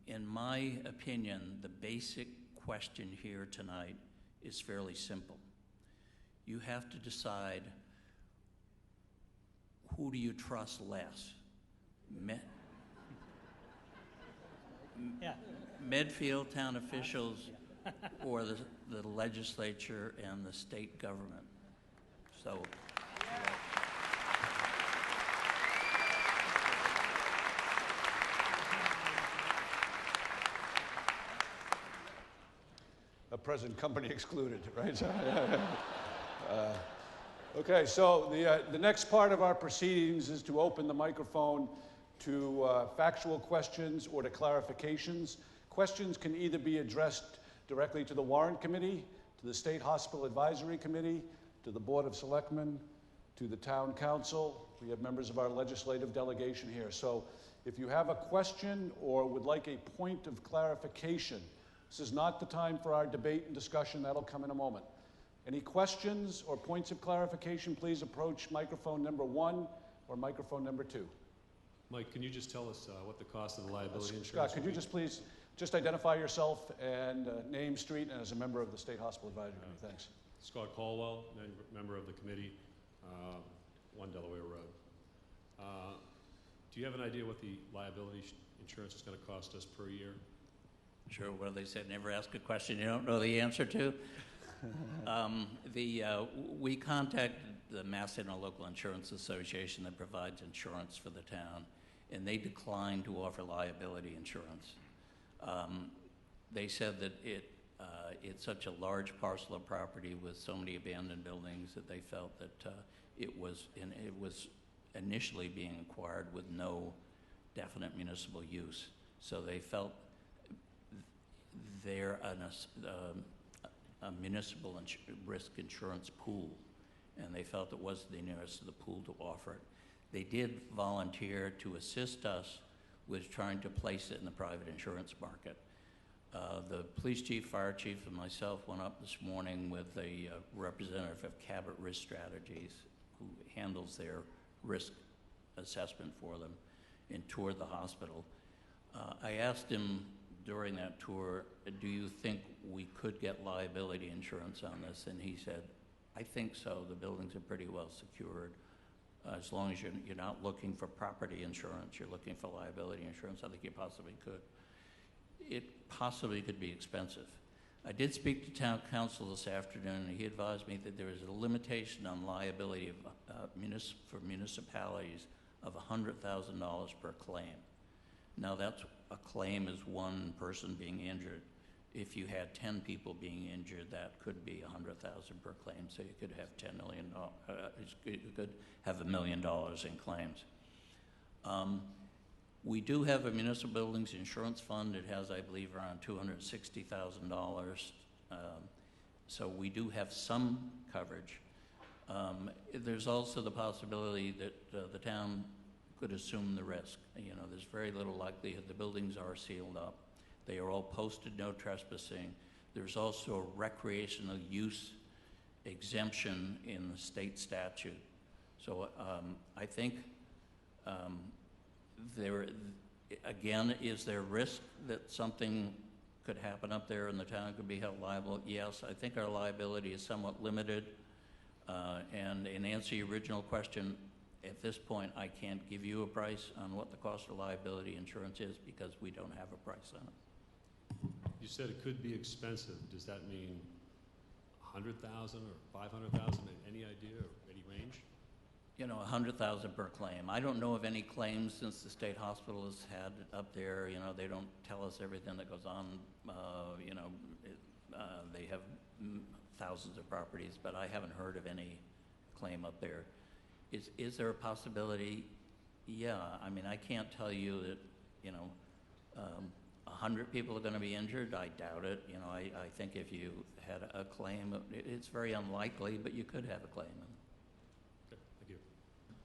In my opinion, the basic question here tonight is fairly simple. You have to decide, who do you trust less? Yeah. Medfield town officials or the legislature and the state government. So, A present company excluded, right? Okay, so the next part of our proceedings is to open the microphone to factual questions or to clarifications. Questions can either be addressed directly to the Warrant Committee, to the State Hospital Advisory Committee, to the Board of Selectmen, to the Town Council. We have members of our legislative delegation here. So if you have a question or would like a point of clarification, this is not the time for our debate and discussion. That'll come in a moment. Any questions or points of clarification, please approach microphone number 1 or microphone number 2. Mike, can you just tell us what the cost of the liability insurance Scott, could will you be? just identify yourself and name, street, and as a member of the State Hospital Advisory Committee? Thanks. Scott Caldwell, member of the committee, 1 Delaware Road. Do you have an idea what the liability insurance is going to cost us per year? sure, what do they say? Never ask a question you don't know the answer to. We contacted the Mass Interlocal Insurance Association that provides insurance for the town, and they declined to offer liability insurance. They said that it's such a large parcel of property with so many abandoned buildings that they felt that it was initially being acquired with no definite municipal use. So they felt they're a municipal risk insurance pool, and they felt it was the nearest to the pool to offer it. They did volunteer to assist us with trying to place it in the private insurance market. The police chief, fire chief, and myself went up this morning with a representative of Cabot Risk Strategies, who handles their risk assessment for them, and toured the hospital. I asked him during that tour, do you think we could get liability insurance on this? And he said, I think so. The buildings are pretty well secured. As long as you're not looking for property insurance, you're looking for liability insurance, I think you possibly could. It possibly could be expensive. I did speak to town council this afternoon, and he advised me that there is a limitation on liability for municipalities of $100,000 per claim. Now, a claim is one person being injured. If you had 10 people being injured, that could be $100,000 per claim. So you could have $10 million. You could have $1 million in claims. We do have a municipal buildings insurance fund. It has, I believe, around $260,000. So we do have some coverage. There's also the possibility that the town could assume the risk. You know, there's very little likelihood. The buildings are sealed up. They are all posted, no trespassing. There's also a recreational use exemption in the state statute. So I think again, is there risk that something could happen up there and the town could be held liable? Yes, I think our liability is somewhat limited. And in answer to your original question, at this point, I can't give you a price on what the cost of liability insurance is because we don't have a price on it. You said it could be expensive. Does that mean $100,000 or $500,000? Any idea or any range? You know, $100,000 per claim. I don't know of any claims since the state hospital has had it up there. You know, they don't tell us everything that goes on. You know, they have thousands of properties, but I haven't heard of any claim up there. Is there a possibility? Yeah. I mean, I can't tell you that, you know, 100 people are going to be injured. I doubt it. You know, I think if you had a claim, it's very unlikely, but you could have a claim. Okay, thank you.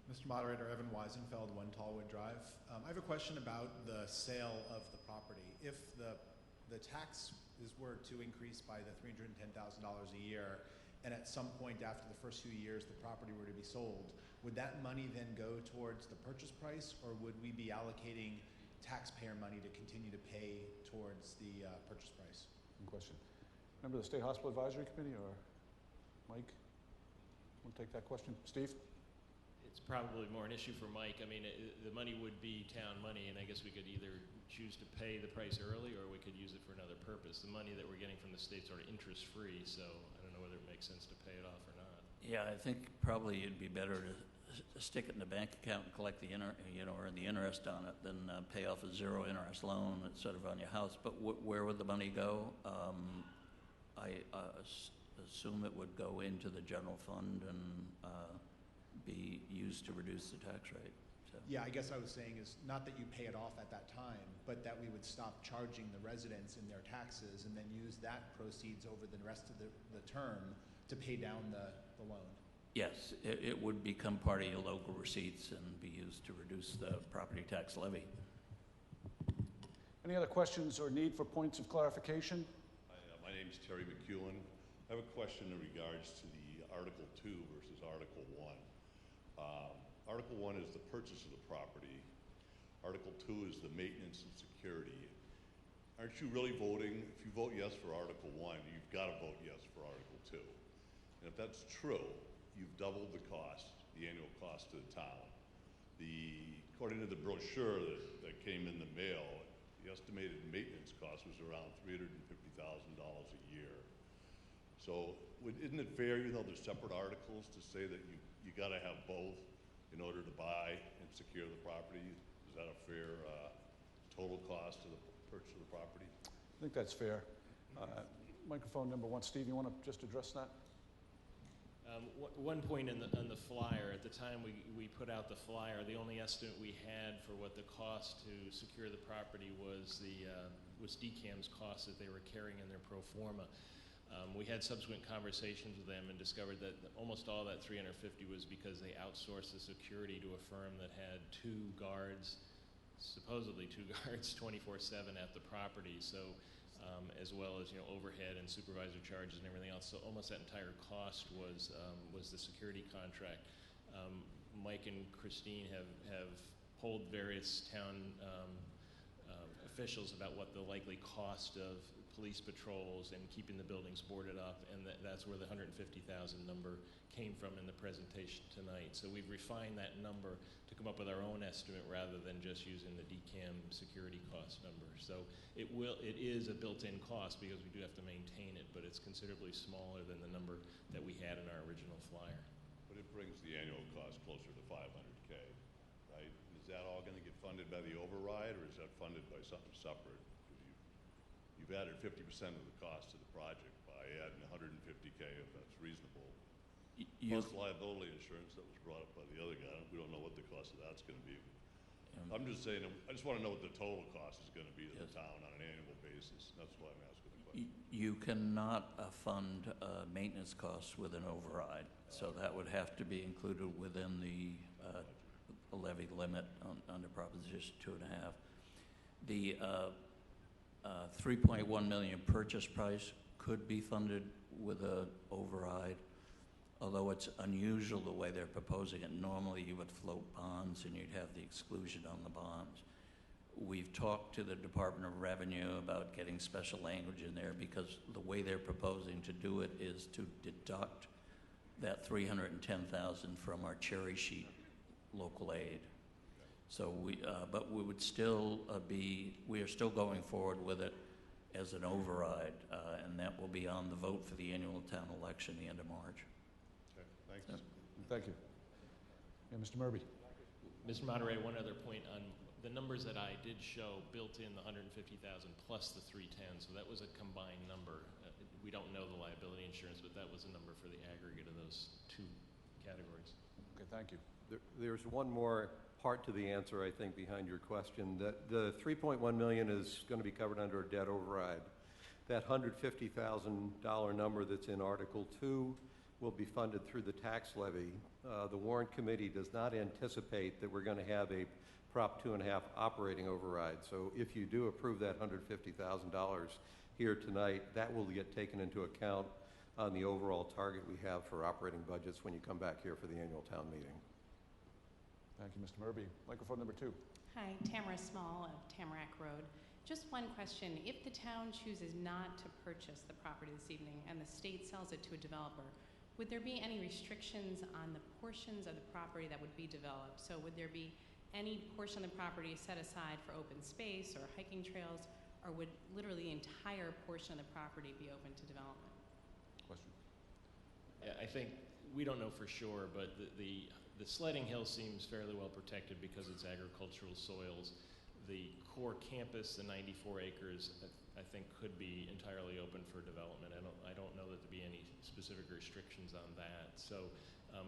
Mr. Moderator, Evan Weisenfeld, 1 Tallwood Drive. I have a question about the sale of the property. If the tax were to increase by the $310,000 a year, and at some point after the first few years the property were to be sold, would that money then go towards the purchase price, or would we be allocating taxpayer money to continue to pay towards the purchase price? Good question. Member of the State Hospital Advisory Committee, or Mike? Want to take that question? Steve? It's probably more an issue for Mike. I mean, the money would be town money, and I guess we could either choose to pay the price early, or we could use it for another purpose. The money that we're getting from the state's sort of interest-free, so I don't know whether it makes sense to pay it off or not. Yeah, I think probably it'd be better to stick it in the bank account and collect the earn the interest on it than pay off a zero interest loan that's sort of on your house. But where would the money go? I assume it would go into the general fund and be used to reduce the tax rate. So. Yeah, I guess I was saying is not that you pay it off at that time, but that we would stop charging the residents in their taxes and then use that proceeds over the rest of the term to pay down the loan. Yes, it would become part of your local receipts and be used to reduce the property tax levy. Any other questions or need for points of clarification? My name's Terry McEwen. I have a question in regards to the Article 2 versus Article 1. Article 1 is the purchase of the property. Article 2 is the maintenance and security. Aren't you really voting, if you vote yes for Article 1, you've got to vote yes for Article 2. And if that's true, you've doubled the cost, the annual cost to the town. According to the brochure that came in the mail, the estimated maintenance cost was around $350,000 a year. So isn't it fair, even though they're separate articles, to say that you got to have both in order to buy and secure the property? Is that a fair total cost of the purchase of the property? I think that's fair. Microphone number 1. Steve, you want to just address that? One point on the flyer, at the time we put out the flyer, the only estimate we had for what the cost to secure the property was was DCAM's cost that they were carrying in their pro forma. We had subsequent conversations with them and discovered that almost all that $350 was because they outsourced the security to a firm that had supposedly two guards 24/7 at the property. So. As well as overhead and supervisor charges and everything else. So almost that entire cost was the security contract. Mike and Christine have polled various town officials about what the likely cost of police patrols and keeping the buildings boarded up, and that's where the $150,000 number came from in the presentation tonight. So we've refined that number to come up with our own estimate rather than just using the DCAM security cost number. So it is a built-in cost because we do have to maintain it, but it's considerably smaller than the number that we had in our original flyer. But it brings the annual cost closer to $500K, right? Is that all going to get funded by the override, or is that funded by something separate? You've added 50% of the cost to the project by adding $150K, if that's reasonable. Plus liability insurance that was brought up by the other guy. We don't know what the cost of that's going to be. I'm just saying, I just want to know what the total cost is going to be to the town on an annual basis. That's why I'm asking the question. You cannot fund maintenance costs with an override, so that would have to be included within the levy limit under Proposition 2.5. The $3.1 million purchase price could be funded with an override, although it's unusual the way they're proposing it. Normally you would float bonds and you'd have the exclusion on the bonds. We've talked to the Department of Revenue about getting special language in there because the way they're proposing to do it is to deduct that $310,000 from our cherry sheet local aid. So but we would still we are still going forward with it as an override, and that will be on the vote for the annual town election the end of March. Okay, thanks. Thank you. Yeah, Mr. Murby. Mr. Moderator, one other point on the numbers that I did show built in the $150,000 plus the $310,000, so that was a combined number. We don't know the liability insurance, but that was a number for the aggregate of those two categories. Okay, thank you. There's one more part to the answer, I think, behind your question. That the $3.1 million is going to be covered under a debt override. That $150,000 number that's in Article 2 will be funded through the tax levy. The warrant committee does not anticipate that we're going to have a Prop 2.5 operating override. So if you do approve that $150,000 here tonight, that will get taken into account on the overall target we have for operating budgets when you come back here for the annual town meeting. Thank you, Mr. Murby. Microphone number 2. Hi, Tamara Small of Tamarack Road. Just one question. If the town chooses not to purchase the property this evening and the state sells it to a developer, would there be any restrictions on the portions of the property that would be developed? So would there be any portion of the property set aside for open space or hiking trails, or would literally the entire portion of the property be open to development? Question. Yeah, I think we don't know for sure, but the sledding hill seems fairly well protected because it's agricultural soils. The core campus, the 94 acres, I think could be entirely open for development. I don't know that there'd be any specific restrictions on that. So,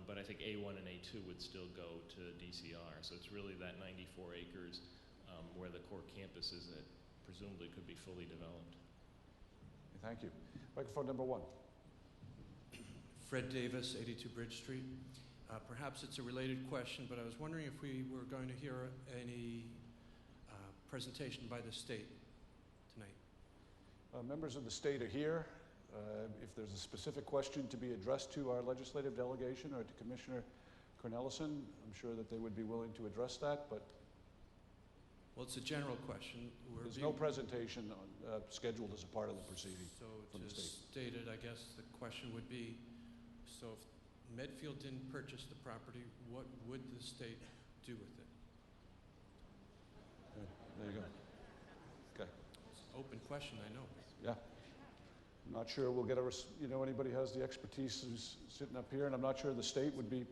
but I think A1 and A2 would still go to DCR. So it's really that 94 acres where the core campus is that presumably could be fully developed. Thank you. Microphone number 1. Fred Davis, 82 Bridge Street. Perhaps it's a related question, but I was wondering if we were going to hear any presentation by the state tonight. Members of the state are here. If there's a specific question to be addressed to our legislative delegation or to Commissioner Cornelison, I'm sure that they would be willing to address that, but well, it's a general question. there's no presentation scheduled as a part of the proceeding. So from the to state. state it, I guess the question would be, so if Medfield didn't purchase the property, what would the state do with it? There you go. Okay. It's an open question, I know. Yeah. I'm not sure we'll get anybody has the expertise who's sitting up here, and I'm not sure the state would be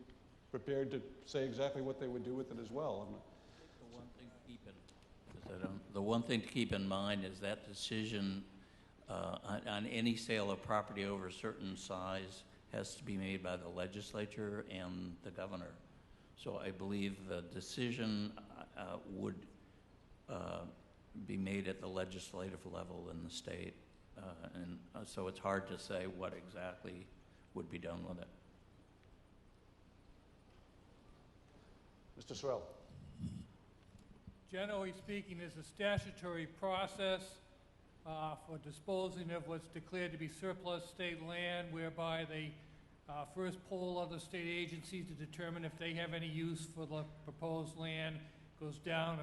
prepared to say exactly what they would do with it as well. The one thing to keep in mind is that decision on any sale of property over a certain size has to be made by the legislature and the governor. So I believe the decision would be made at the legislative level in the state. So it's hard to say what exactly would be done with it. Mr. Sorrell. Generally speaking, there's a statutory process for disposing of what's declared to be surplus state land, whereby they first poll other state agencies to determine if they have any use for the proposed land, goes down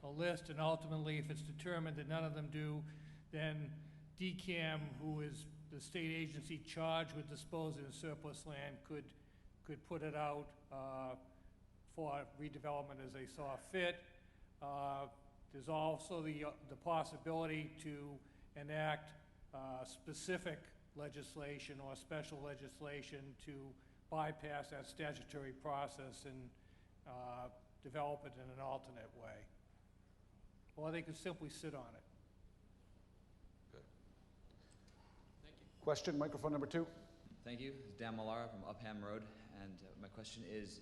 a list, and ultimately, if it's determined that none of them do, then DCAM, who is the state agency charged with disposing of surplus land, could put it out for redevelopment as they saw fit. There's also the possibility to enact specific legislation or special legislation to bypass that statutory process and develop it in an alternate way. Or they could simply sit on it. Good. Thank you. Question, microphone number 2. Thank you. It's Dan Malara from Upham Road, and my question is,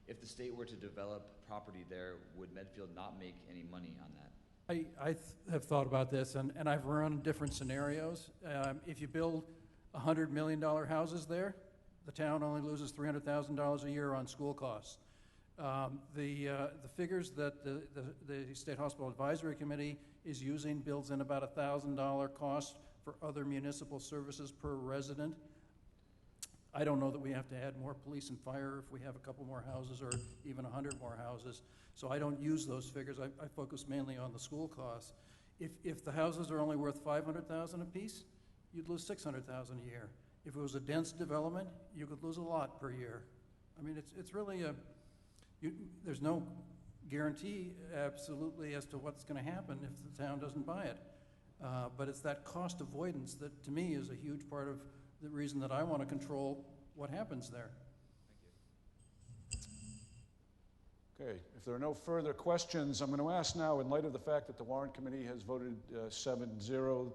if the state were to develop property there, would Medfield not make any money on that? I have thought about this, and I've run different scenarios. If you build $100 million houses there, the town only loses $300,000 a year on school costs. The figures that the State Hospital Advisory Committee is using builds in about $1,000 cost for other municipal services per resident. I don't know that we have to add more police and fire if we have a couple more houses or even 100 more houses. So I don't use those figures. I focus mainly on the school costs. If the houses are only worth $500,000 apiece, you'd lose $600,000 a year. If it was a dense development, you could lose a lot per year. I mean, it's really there's no guarantee absolutely as to what's going to happen if the town doesn't buy it. But it's that cost avoidance that, to me, is a huge part of the reason that I want to control what happens there. Okay, if there are no further questions, I'm going to ask now, in light of the fact that the Warrant Committee has voted 7-0,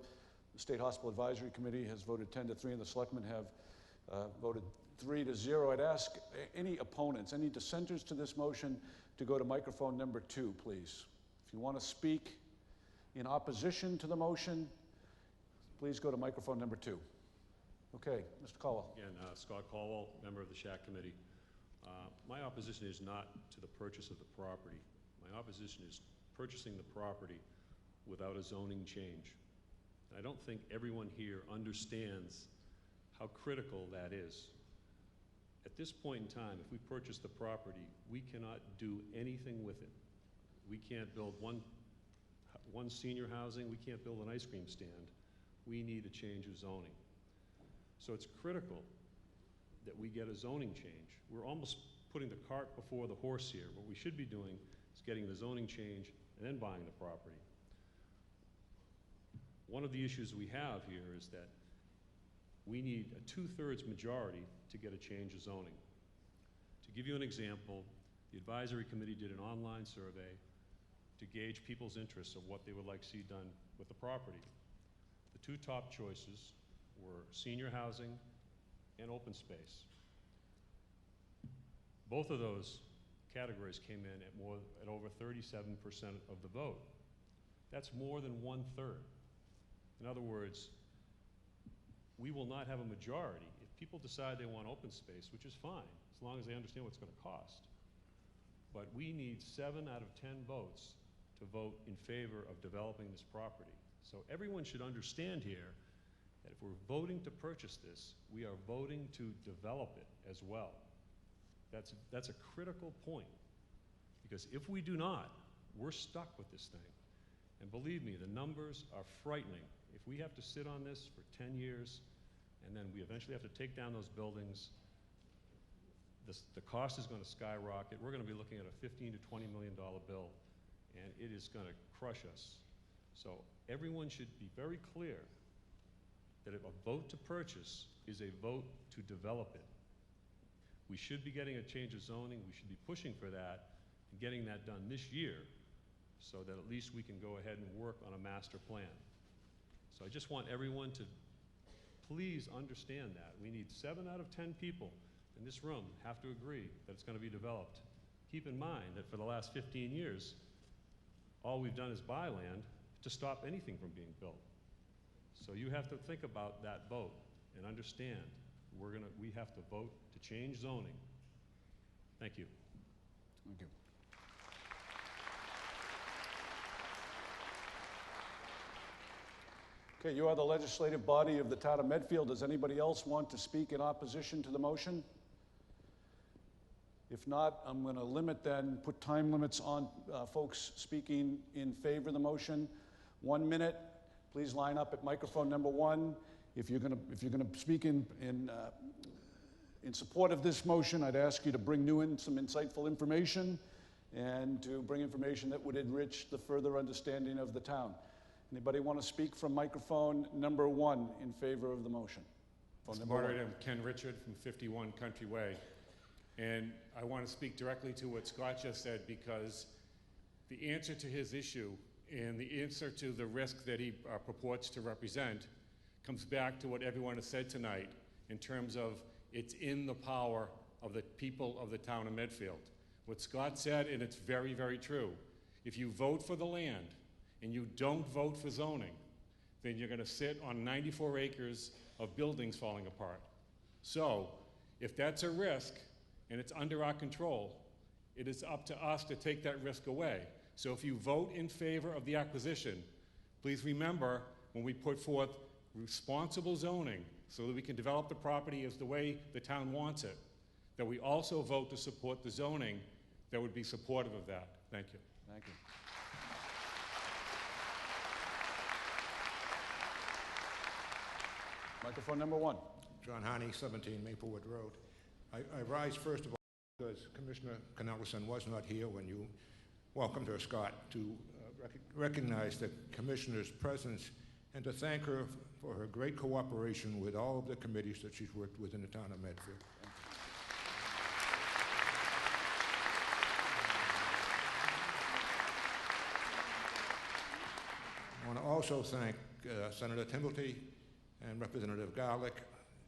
the State Hospital Advisory Committee has voted 10-3, and the Selectmen have voted 3-0, I'd ask any opponents, any dissenters to this motion to go to microphone number 2, please. If you want to speak in opposition to the motion, please go to microphone number 2. Okay, Mr. Caldwell. Again, Scott Caldwell, member of the SHAC Committee. My opposition is not to the purchase of the property. My opposition is purchasing the property without a zoning change. And I don't think everyone here understands how critical that is. At this point in time, if we purchase the property, we cannot do anything with it. We can't build one senior housing, we can't build an ice cream stand. We need a change of zoning. So it's critical that we get a zoning change. We're almost putting the cart before the horse here. What we should be doing is getting the zoning change and then buying the property. One of the issues we have here is that we need a 2/3 majority to get a change of zoning. To give you an example, the advisory committee did an online survey to gauge people's interests of what they would like to see done with the property. The two top choices were senior housing and open space. Both of those categories came in at over 37% of the vote. That's more than 1/3. In other words, we will not have a majority if people decide they want open space, which is fine, as long as they understand what it's going to cost. But we need 7 out of 10 votes to vote in favor of developing this property. So everyone should understand here that if we're voting to purchase this, we are voting to develop it as well. That's a critical point, because if we do not, we're stuck with this thing. And believe me, the numbers are frightening. If we have to sit on this for 10 years, and then we eventually have to take down those buildings, the cost is going to skyrocket. We're going to be looking at a $15 to $20 million bill, and it is going to crush us. So everyone should be very clear that if a vote to purchase is a vote to develop it. We should be getting a change of zoning. We should be pushing for that and getting that done this year so that at least we can go ahead and work on a master plan. So I just want everyone to please understand that. We need 7 out of 10 people in this room have to agree that it's going to be developed. Keep in mind that for the last 15 years, all we've done is buy land to stop anything from being built. So you have to think about that vote and understand we have to vote to change zoning. Thank you. Thank you. Okay, you are the legislative body of the town of Medfield. Does anybody else want to speak in opposition to the motion? If not, I'm going to limit then, put time limits on folks speaking in favor of the motion. 1 minute. Please line up at microphone number 1. If you're going to speak in support of this motion, I'd ask you to bring some insightful information and to bring information that would enrich the further understanding of the town. Anybody want to speak from microphone number 1 in favor of the motion? Mr. Moderator, I'm Ken Richard from 51 Country Way. And I want to speak directly to what Scott just said, because the answer to his issue and the answer to the risk that he purports to represent comes back to what everyone has said tonight in terms of it's in the power of the people of the town of Medfield. What Scott said, and it's very, very true, if you vote for the land and you don't vote for zoning, then you're going to sit on 94 acres of buildings falling apart. So if that's a risk and it's under our control, it is up to us to take that risk away. So if you vote in favor of the acquisition, please remember when we put forth responsible zoning so that we can develop the property as the way the town wants it, that we also vote to support the zoning that would be supportive of that. Thank you. Thank you. Microphone number 1. John Haney, 17 Maplewood Road. I rise first of all because Commissioner Cornelison was not here when you welcomed her, Scott, to recognize the Commissioner's presence and to thank her for her great cooperation with all of the committees that she's worked with in the town of Medfield. I want to also thank Senator Timilty and Representative Garlick,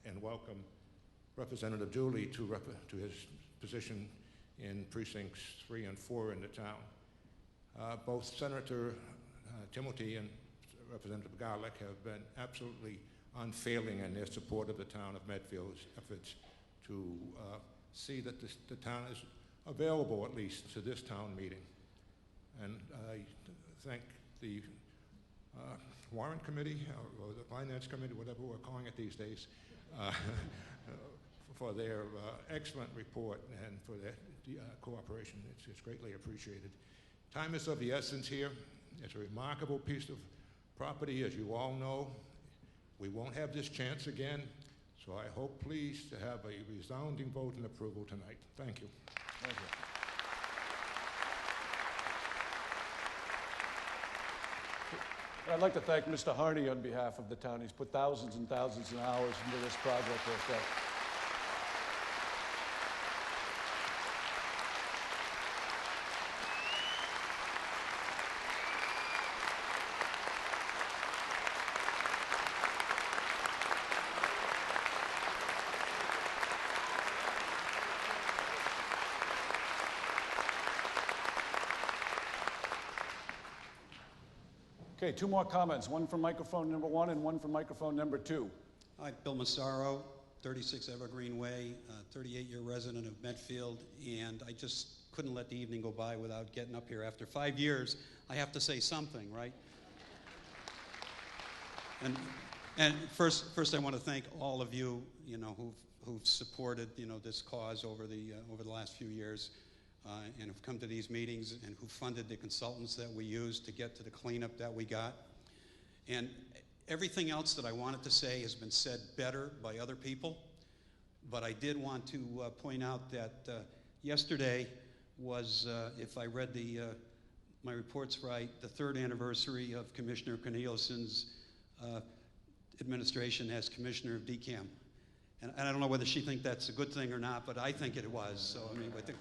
and welcome Representative Dooley to his position in precincts 3 and 4 in the town. Both Senator Timilty and Representative Garlick have been absolutely unfailing in their support of the town of Medfield's efforts to see that the town is available at least to this town meeting. And I thank the Warrant Committee, or the Finance Committee, whatever we're calling it these days, for their excellent report and for their cooperation. It's greatly appreciated. Time is of the essence here. It's a remarkable piece of property, as you all know. We won't have this chance again, so I hope, please, to have a resounding vote and approval tonight. Thank you. Thank you. I'd like to thank Mr. Harney on behalf of the town. He's put thousands and thousands of hours into this project. Okay, two more comments, one from microphone number 1 and one from microphone number 2. Hi, Bill Massaro, 36 Evergreen Way, 38-year resident of Medfield, and I just couldn't let the evening go by without getting up here. After 5 years, I have to say something, right? And first I want to thank all of you, who've supported, this cause over the last few years. And have come to these meetings and who funded the consultants that we used to get to the cleanup that we got. And everything else that I wanted to say has been said better by other people. But I did want to point out that yesterday was, if I read my reports right, the 3rd anniversary of Commissioner Corneliuson's administration as Commissioner of DCAM. And I don't know whether she thinks that's a good thing or not, but I think it was. So, I mean, I think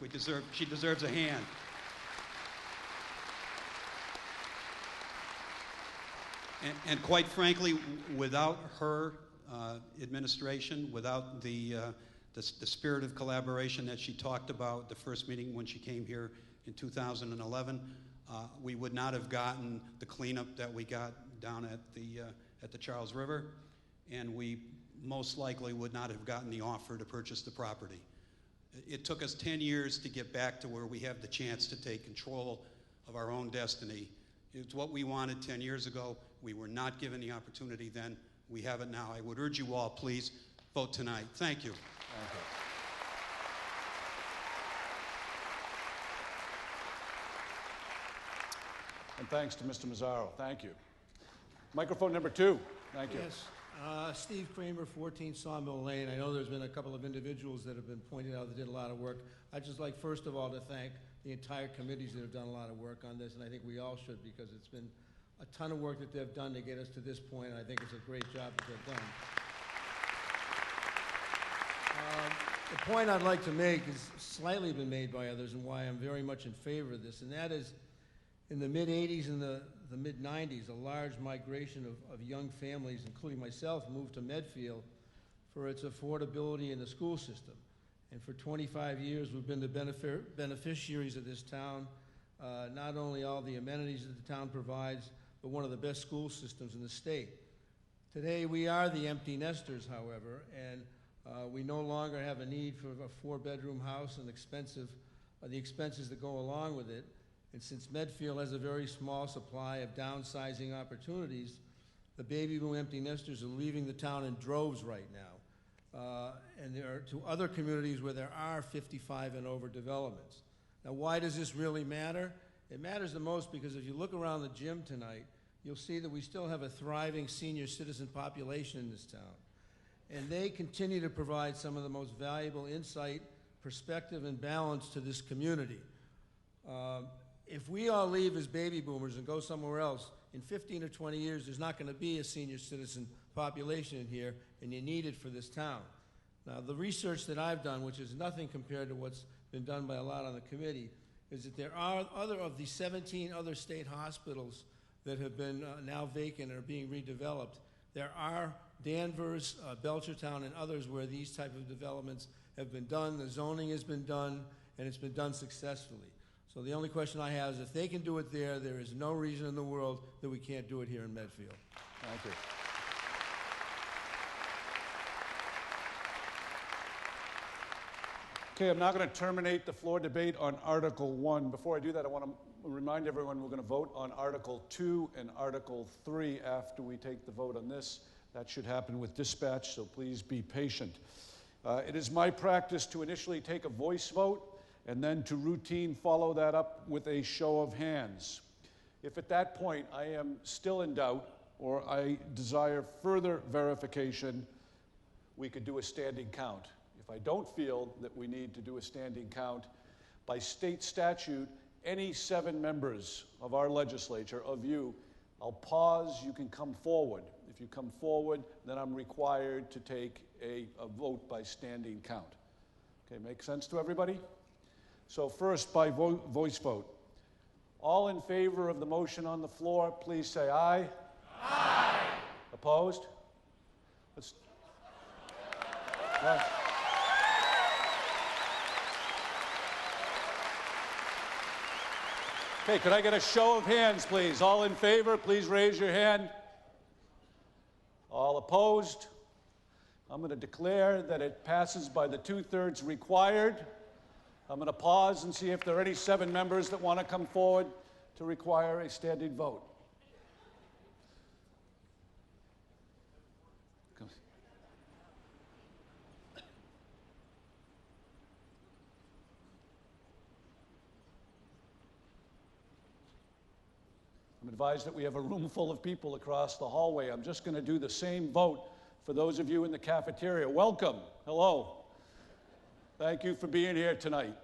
she deserves a hand. And quite frankly, without her administration, without the spirit of collaboration that she talked about the first meeting when she came here in 2011, we would not have gotten the cleanup that we got down at the Charles River, and we most likely would not have gotten the offer to purchase the property. It took us 10 years to get back to where we have the chance to take control of our own destiny. It's what we wanted 10 years ago. We were not given the opportunity then. We have it now. I would urge you all, please, vote tonight. Thank you. Thank you. And thanks to Mr. Mazzaro. Thank you. Microphone number 2. Thank you. Yes. Steve Kramer, 14 Sawmill Lane. I know there's been a couple of individuals that have been pointed out that did a lot of work. I'd just like, first of all, to thank the entire committees that have done a lot of work on this, and I think we all should, because it's been a ton of work that they've done to get us to this point, and I think it's a great job that they've done. The point I'd like to make has slightly been made by others and why I'm very much in favor of this, and that is in the mid-'80s and the mid-'90s, a large migration of young families, including myself, moved to Medfield for its affordability in the school system. And for 25 years, we've been the beneficiaries of this town, not only all the amenities that the town provides, but one of the best school systems in the state. Today, we are the empty nesters, however, and we no longer have a need for a 4-bedroom house and the expenses that go along with it. And since Medfield has a very small supply of downsizing opportunities, the baby boom empty nesters are leaving the town in droves right now. And there are to other communities where there are 55 and over developments. Now, why does this really matter? It matters the most because if you look around the gym tonight, you'll see that we still have a thriving senior citizen population in this town. And they continue to provide some of the most valuable insight, perspective, and balance to this community. If we all leave as baby boomers and go somewhere else, in 15 or 20 years, there's not going to be a senior citizen population in here, and you need it for this town. Now, the research that I've done, which is nothing compared to what's been done by a lot on the committee, is that there are of the 17 other state hospitals that have been now vacant and are being redeveloped. There are Danvers, Belchertown, and others where these type of developments have been done. The zoning has been done, and it's been done successfully. So the only question I have is if they can do it there, there is no reason in the world that we can't do it here in Medfield. Thank you. Okay, I'm now going to terminate the floor debate on Article 1. Before I do that, I want to remind everyone we're going to vote on Article 2 and Article 3 after we take the vote on this. That should happen with dispatch, so please be patient. It is my practice to initially take a voice vote and then to routine follow that up with a show of hands. If at that point I am still in doubt or I desire further verification, we could do a standing count. If I don't feel that we need to do a standing count, by state statute, any 7 members of our legislature, of you, I'll pause, you can come forward. If you come forward, then I'm required to take a vote by standing count. Okay, make sense to everybody? So first, by voice vote. All in favor of the motion on the floor, please say aye. Aye. Opposed? Let's. Right. Okay, could I get a show of hands, please? All in favor, please raise your hand. All opposed? I'm going to declare that it passes by the 2/3 required. I'm going to pause and see if there are any 7 members that want to come forward to require a standing vote. I'm advised that we have a room full of people across the hallway. I'm just going to do the same vote for those of you in the cafeteria. Welcome. Hello. Thank you for being here tonight.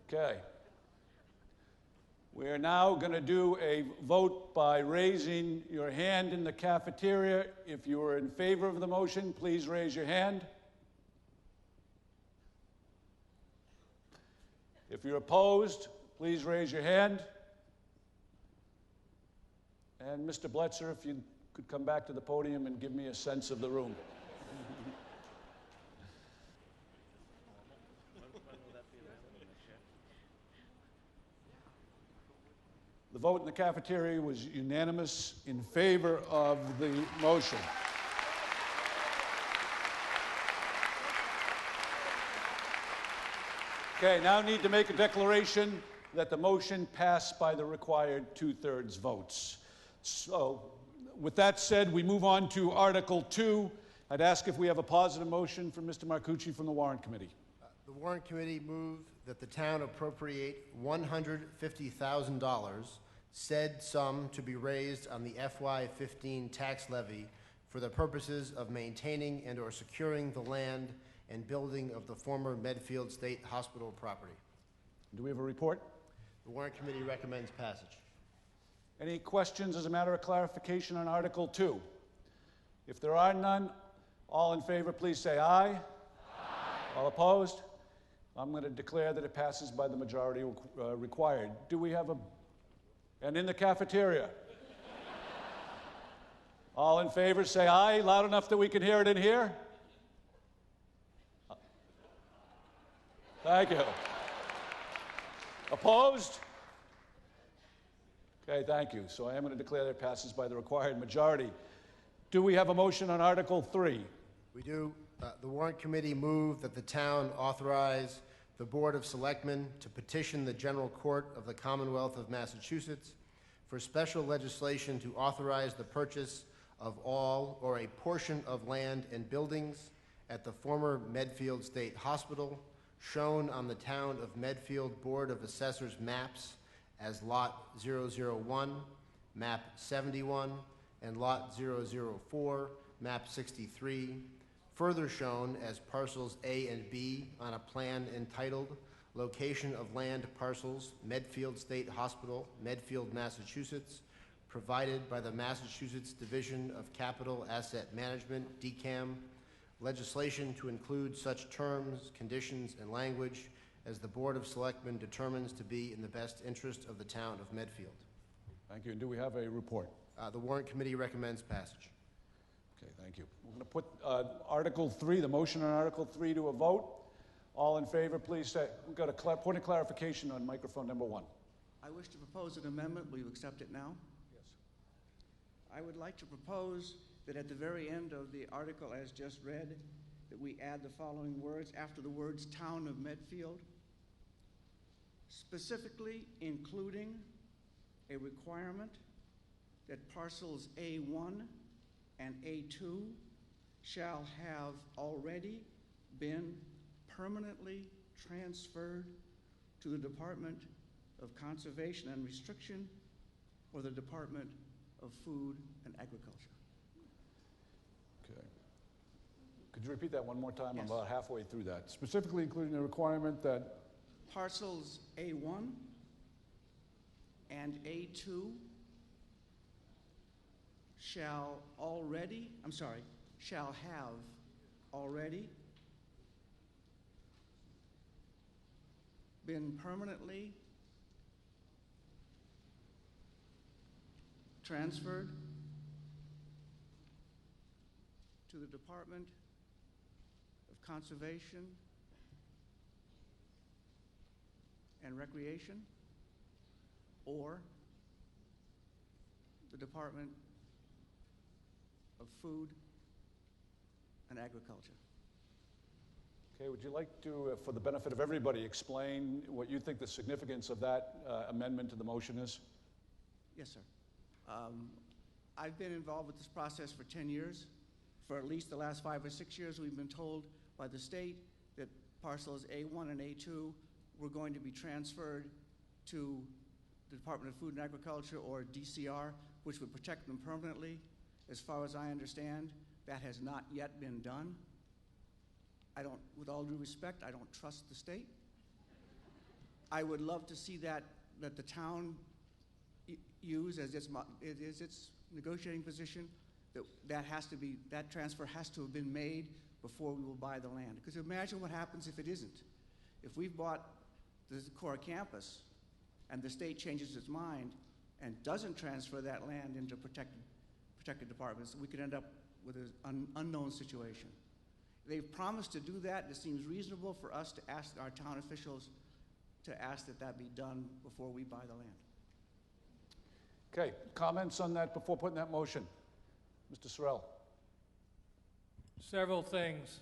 Okay. We are now going to do a vote by raising your hand in the cafeteria. If you are in favor of the motion, please raise your hand. If you're opposed, please raise your hand. And Mr. Bletzer, if you could come back to the podium and give me a sense of the room. The vote in the cafeteria was unanimous in favor of the motion. Okay, now need to make a declaration that the motion passed by the required 2/3 votes. So, with that said, we move on to Article 2. I'd ask if we have a positive motion from Mr. Marcucci from the Warrant Committee. The Warrant Committee move that the town appropriate $150,000, said sum to be raised on the FY15 tax levy for the purposes of maintaining and or securing the land and building of the former Medfield State Hospital property. Do we have a report? The Warrant Committee recommends passage. Any questions as a matter of clarification on Article 2? If there are none, all in favor, please say aye. Aye. All opposed? I'm going to declare that it passes by the majority required. Do we have a... And in the cafeteria? All in favor, say aye, loud enough that we can hear it in here. Thank you. Opposed? Okay, thank you. So I am going to declare that it passes by the required majority. Do we have a motion on Article 3? We do. The Warrant Committee move that the town authorize the Board of Selectmen to petition the General Court of the Commonwealth of Massachusetts for special legislation to authorize the purchase of all or a portion of land and buildings at the former Medfield State Hospital, shown on the Town of Medfield Board of Assessors maps as Lot 001, Map 71, and Lot 004, Map 63, further shown as parcels A and B on a plan entitled Location of Land Parcels, Medfield State Hospital, Medfield, Massachusetts, provided by the Massachusetts Division of Capital Asset Management, DCAM, legislation to include such terms, conditions, and language as the Board of Selectmen determines to be in the best interest of the town of Medfield. Thank you. And do we have a report? The Warrant Committee recommends passage. Okay, thank you. We're going to put Article 3, the motion on Article 3 to a vote. All in favor, please say. We've got a point of clarification on microphone number 1. I wish to propose an amendment. Will you accept it now? Yes. I would like to propose that at the very end of the article as just read, that we add the following words after the words Town of Medfield, specifically including a requirement that parcels A1 and A2 shall have already been permanently transferred to the Department of Conservation and Restriction or the Department of Food and Agriculture. Okay. Could you repeat that one more time? Yes. I'm about halfway through that. Specifically including the requirement that parcels A1 and A2 shall have already been permanently transferred to the Department of Conservation and Recreation or the Department of Food and Agriculture. Okay, would you like to, for the benefit of everybody, explain what you think the significance of that amendment to the motion is? Yes, sir. I've been involved with this process for 10 years. For at least the last 5 or 6 years, we've been told by the state that parcels A1 and A2 were going to be transferred to the Department of Food and Agriculture, or DCR, which would protect them permanently. As far as I understand, that has not yet been done. With all due respect, I don't trust the state. I would love to see that the town use as its negotiating position, that transfer has to have been made before we will buy the land. Because imagine what happens if it isn't. If we've bought the core campus and the state changes its mind and doesn't transfer that land into protected departments, we could end up with an unknown situation. They've promised to do that. It seems reasonable for us to ask our town officials to ask that be done before we buy the land. Okay, comments on that before putting that motion? Mr. Sorrell. Several things.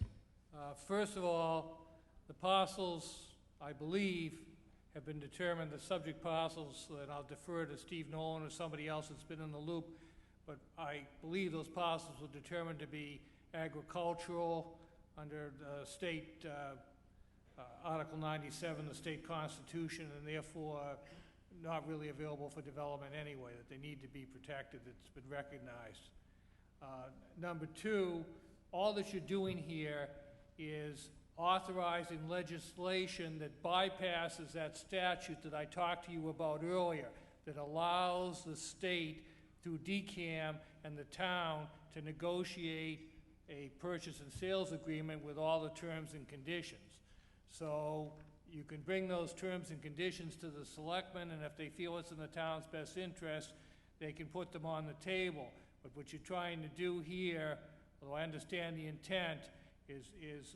First of all, the parcels, I believe, have been determined, the subject parcels, and I'll defer to Steve Nolan or somebody else that's been in the loop, but I believe those parcels were determined to be agricultural under the state Article 97, the state constitution, and therefore not really available for development anyway, that they need to be protected. It's been recognized. Number two, all that you're doing here is authorizing legislation that bypasses that statute that I talked to you about earlier, that allows the state through DCAM and the town to negotiate a purchase and sales agreement with all the terms and conditions. So you can bring those terms and conditions to the selectmen, and if they feel it's in the town's best interest, they can put them on the table. But what you're trying to do here, although I understand the intent, is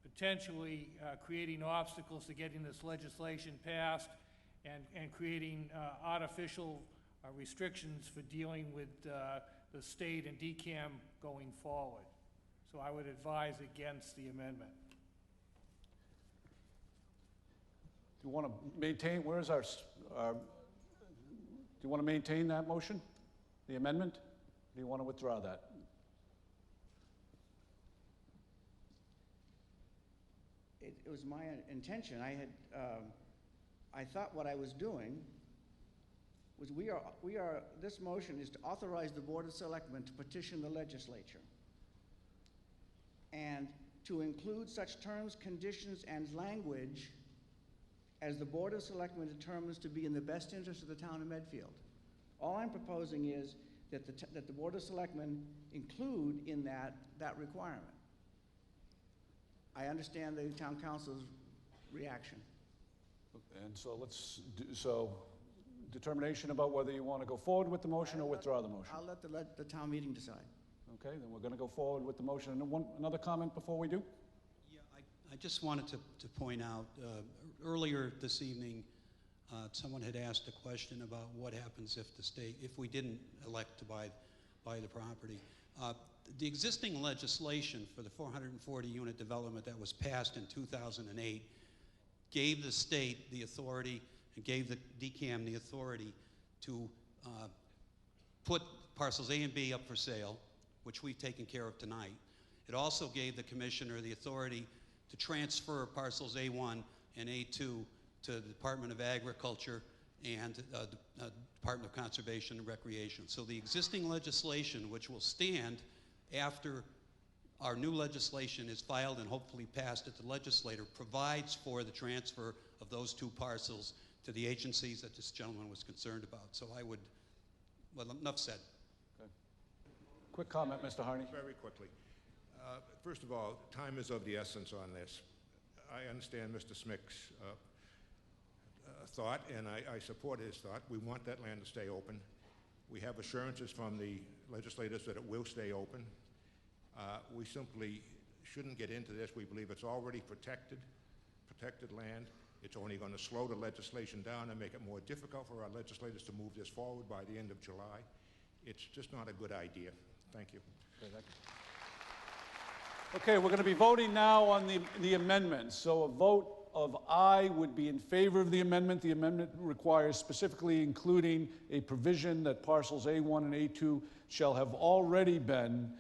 potentially creating obstacles to getting this legislation passed and creating artificial restrictions for dealing with the state and DCAM going forward. So I would advise against the amendment. Do you want to maintain, where's our, do you want to maintain that motion, the amendment? Do you want to withdraw that? It was my intention. I thought what I was doing was this motion is to authorize the Board of Selectmen to petition the legislature and to include such terms, conditions, and language as the Board of Selectmen determines to be in the best interest of the town of Medfield. All I'm proposing is that the Board of Selectmen include in that requirement. I understand the town council's reaction. And so let's do, determination about whether you want to go forward with the motion or withdraw the motion. I'll let the town meeting decide. Okay, then we're going to go forward with the motion. And another comment before we do? Yeah, I just wanted to point out, earlier this evening, someone had asked a question about what happens if we didn't elect to buy the property. The existing legislation for the 440-unit development that was passed in 2008 gave the state the authority and gave the DCAM the authority to put parcels A and B up for sale, which we've taken care of tonight. It also gave the commissioner the authority to transfer parcels A1 and A2 to the Department of Agriculture and the Department of Conservation and Recreation. So the existing legislation, which will stand after our new legislation is filed and hopefully passed at the legislature, provides for the transfer of those two parcels to the agencies that this gentleman was concerned about. So I would, well, enough said. Okay. Quick comment, Mr. Harney. Very quickly. First of all, time is of the essence on this. I understand Mr. Smick's thought, and I support his thought. We want that land to stay open. We have assurances from the legislators that it will stay open. We simply shouldn't get into this. We believe it's already protected land. It's only going to slow the legislation down and make it more difficult for our legislators to move this forward by the end of July. It's just not a good idea. Thank you. Okay, thank you. Okay, we're going to be voting now on the amendments. So a vote of aye would be in favor of the amendment. The amendment requires specifically including a provision that parcels A1 and A2 shall have already been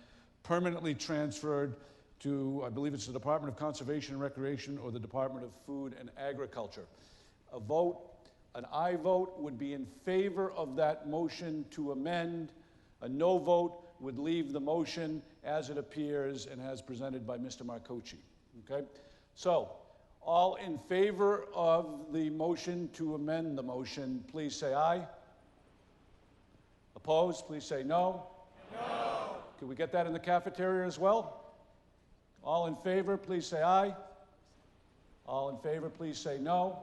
permanently transferred to, I believe it's the Department of Conservation and Recreation or the Department of Food and Agriculture. A vote, an aye vote, would be in favor of that motion to amend. A no vote would leave the motion as it appears and as presented by Mr. Marcucci. Okay? So, all in favor of the motion to amend the motion, please say aye. Opposed, please say no. No. Can we get that in the cafeteria as well? All in favor, please say aye. All in favor, please say no.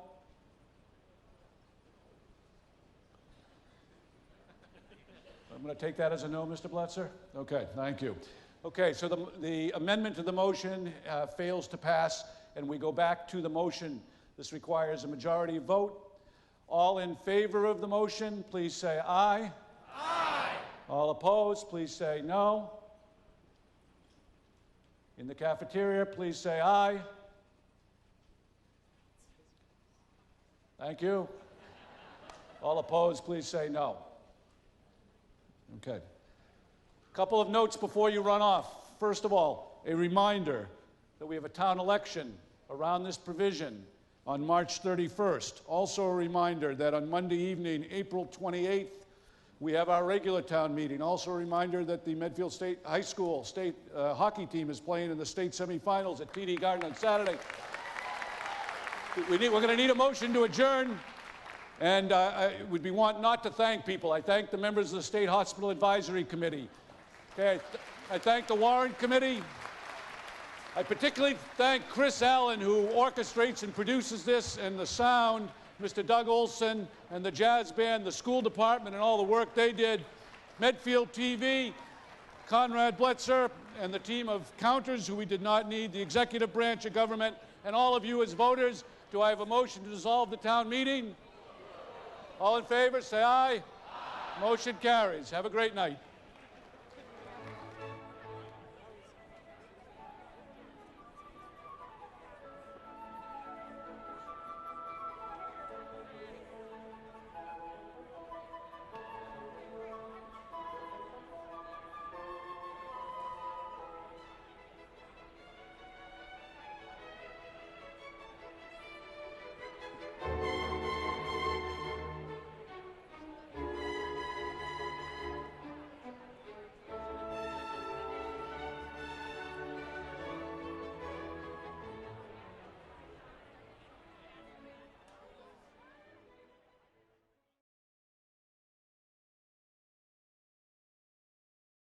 I'm going to take that as a no, Mr. Bletzer? Okay, thank you. Okay, so the amendment to the motion fails to pass, and we go back to the motion. This requires a majority vote. All in favor of the motion, please say aye. Aye. All opposed, please say no. In the cafeteria, please say aye. Thank you. All opposed, please say no. Okay. A couple of notes before you run off. First of all, a reminder that we have a town election around this provision on March 31st. Also a reminder that on Monday evening, April 28th, we have our regular town meeting. Also a reminder that the Medfield State High School state hockey team is playing in the state semifinals at TD Garden on Saturday. We're going to need a motion to adjourn. And I would be wanting not to thank people. I thank the members of the State Hospital Advisory Committee. Okay, I thank the Warrant Committee. I particularly thank Chris Allen, who orchestrates and produces this, and the sound, Mr. Doug Olson, and the jazz band, the school department, and all the work they did. Medfield TV, Conrad Bletzer, and the team of counters who we did not need, the executive branch of government, and all of you as voters. Do I have a motion to dissolve the town meeting? All in favor, say aye. Aye. Motion carries. Have a great night.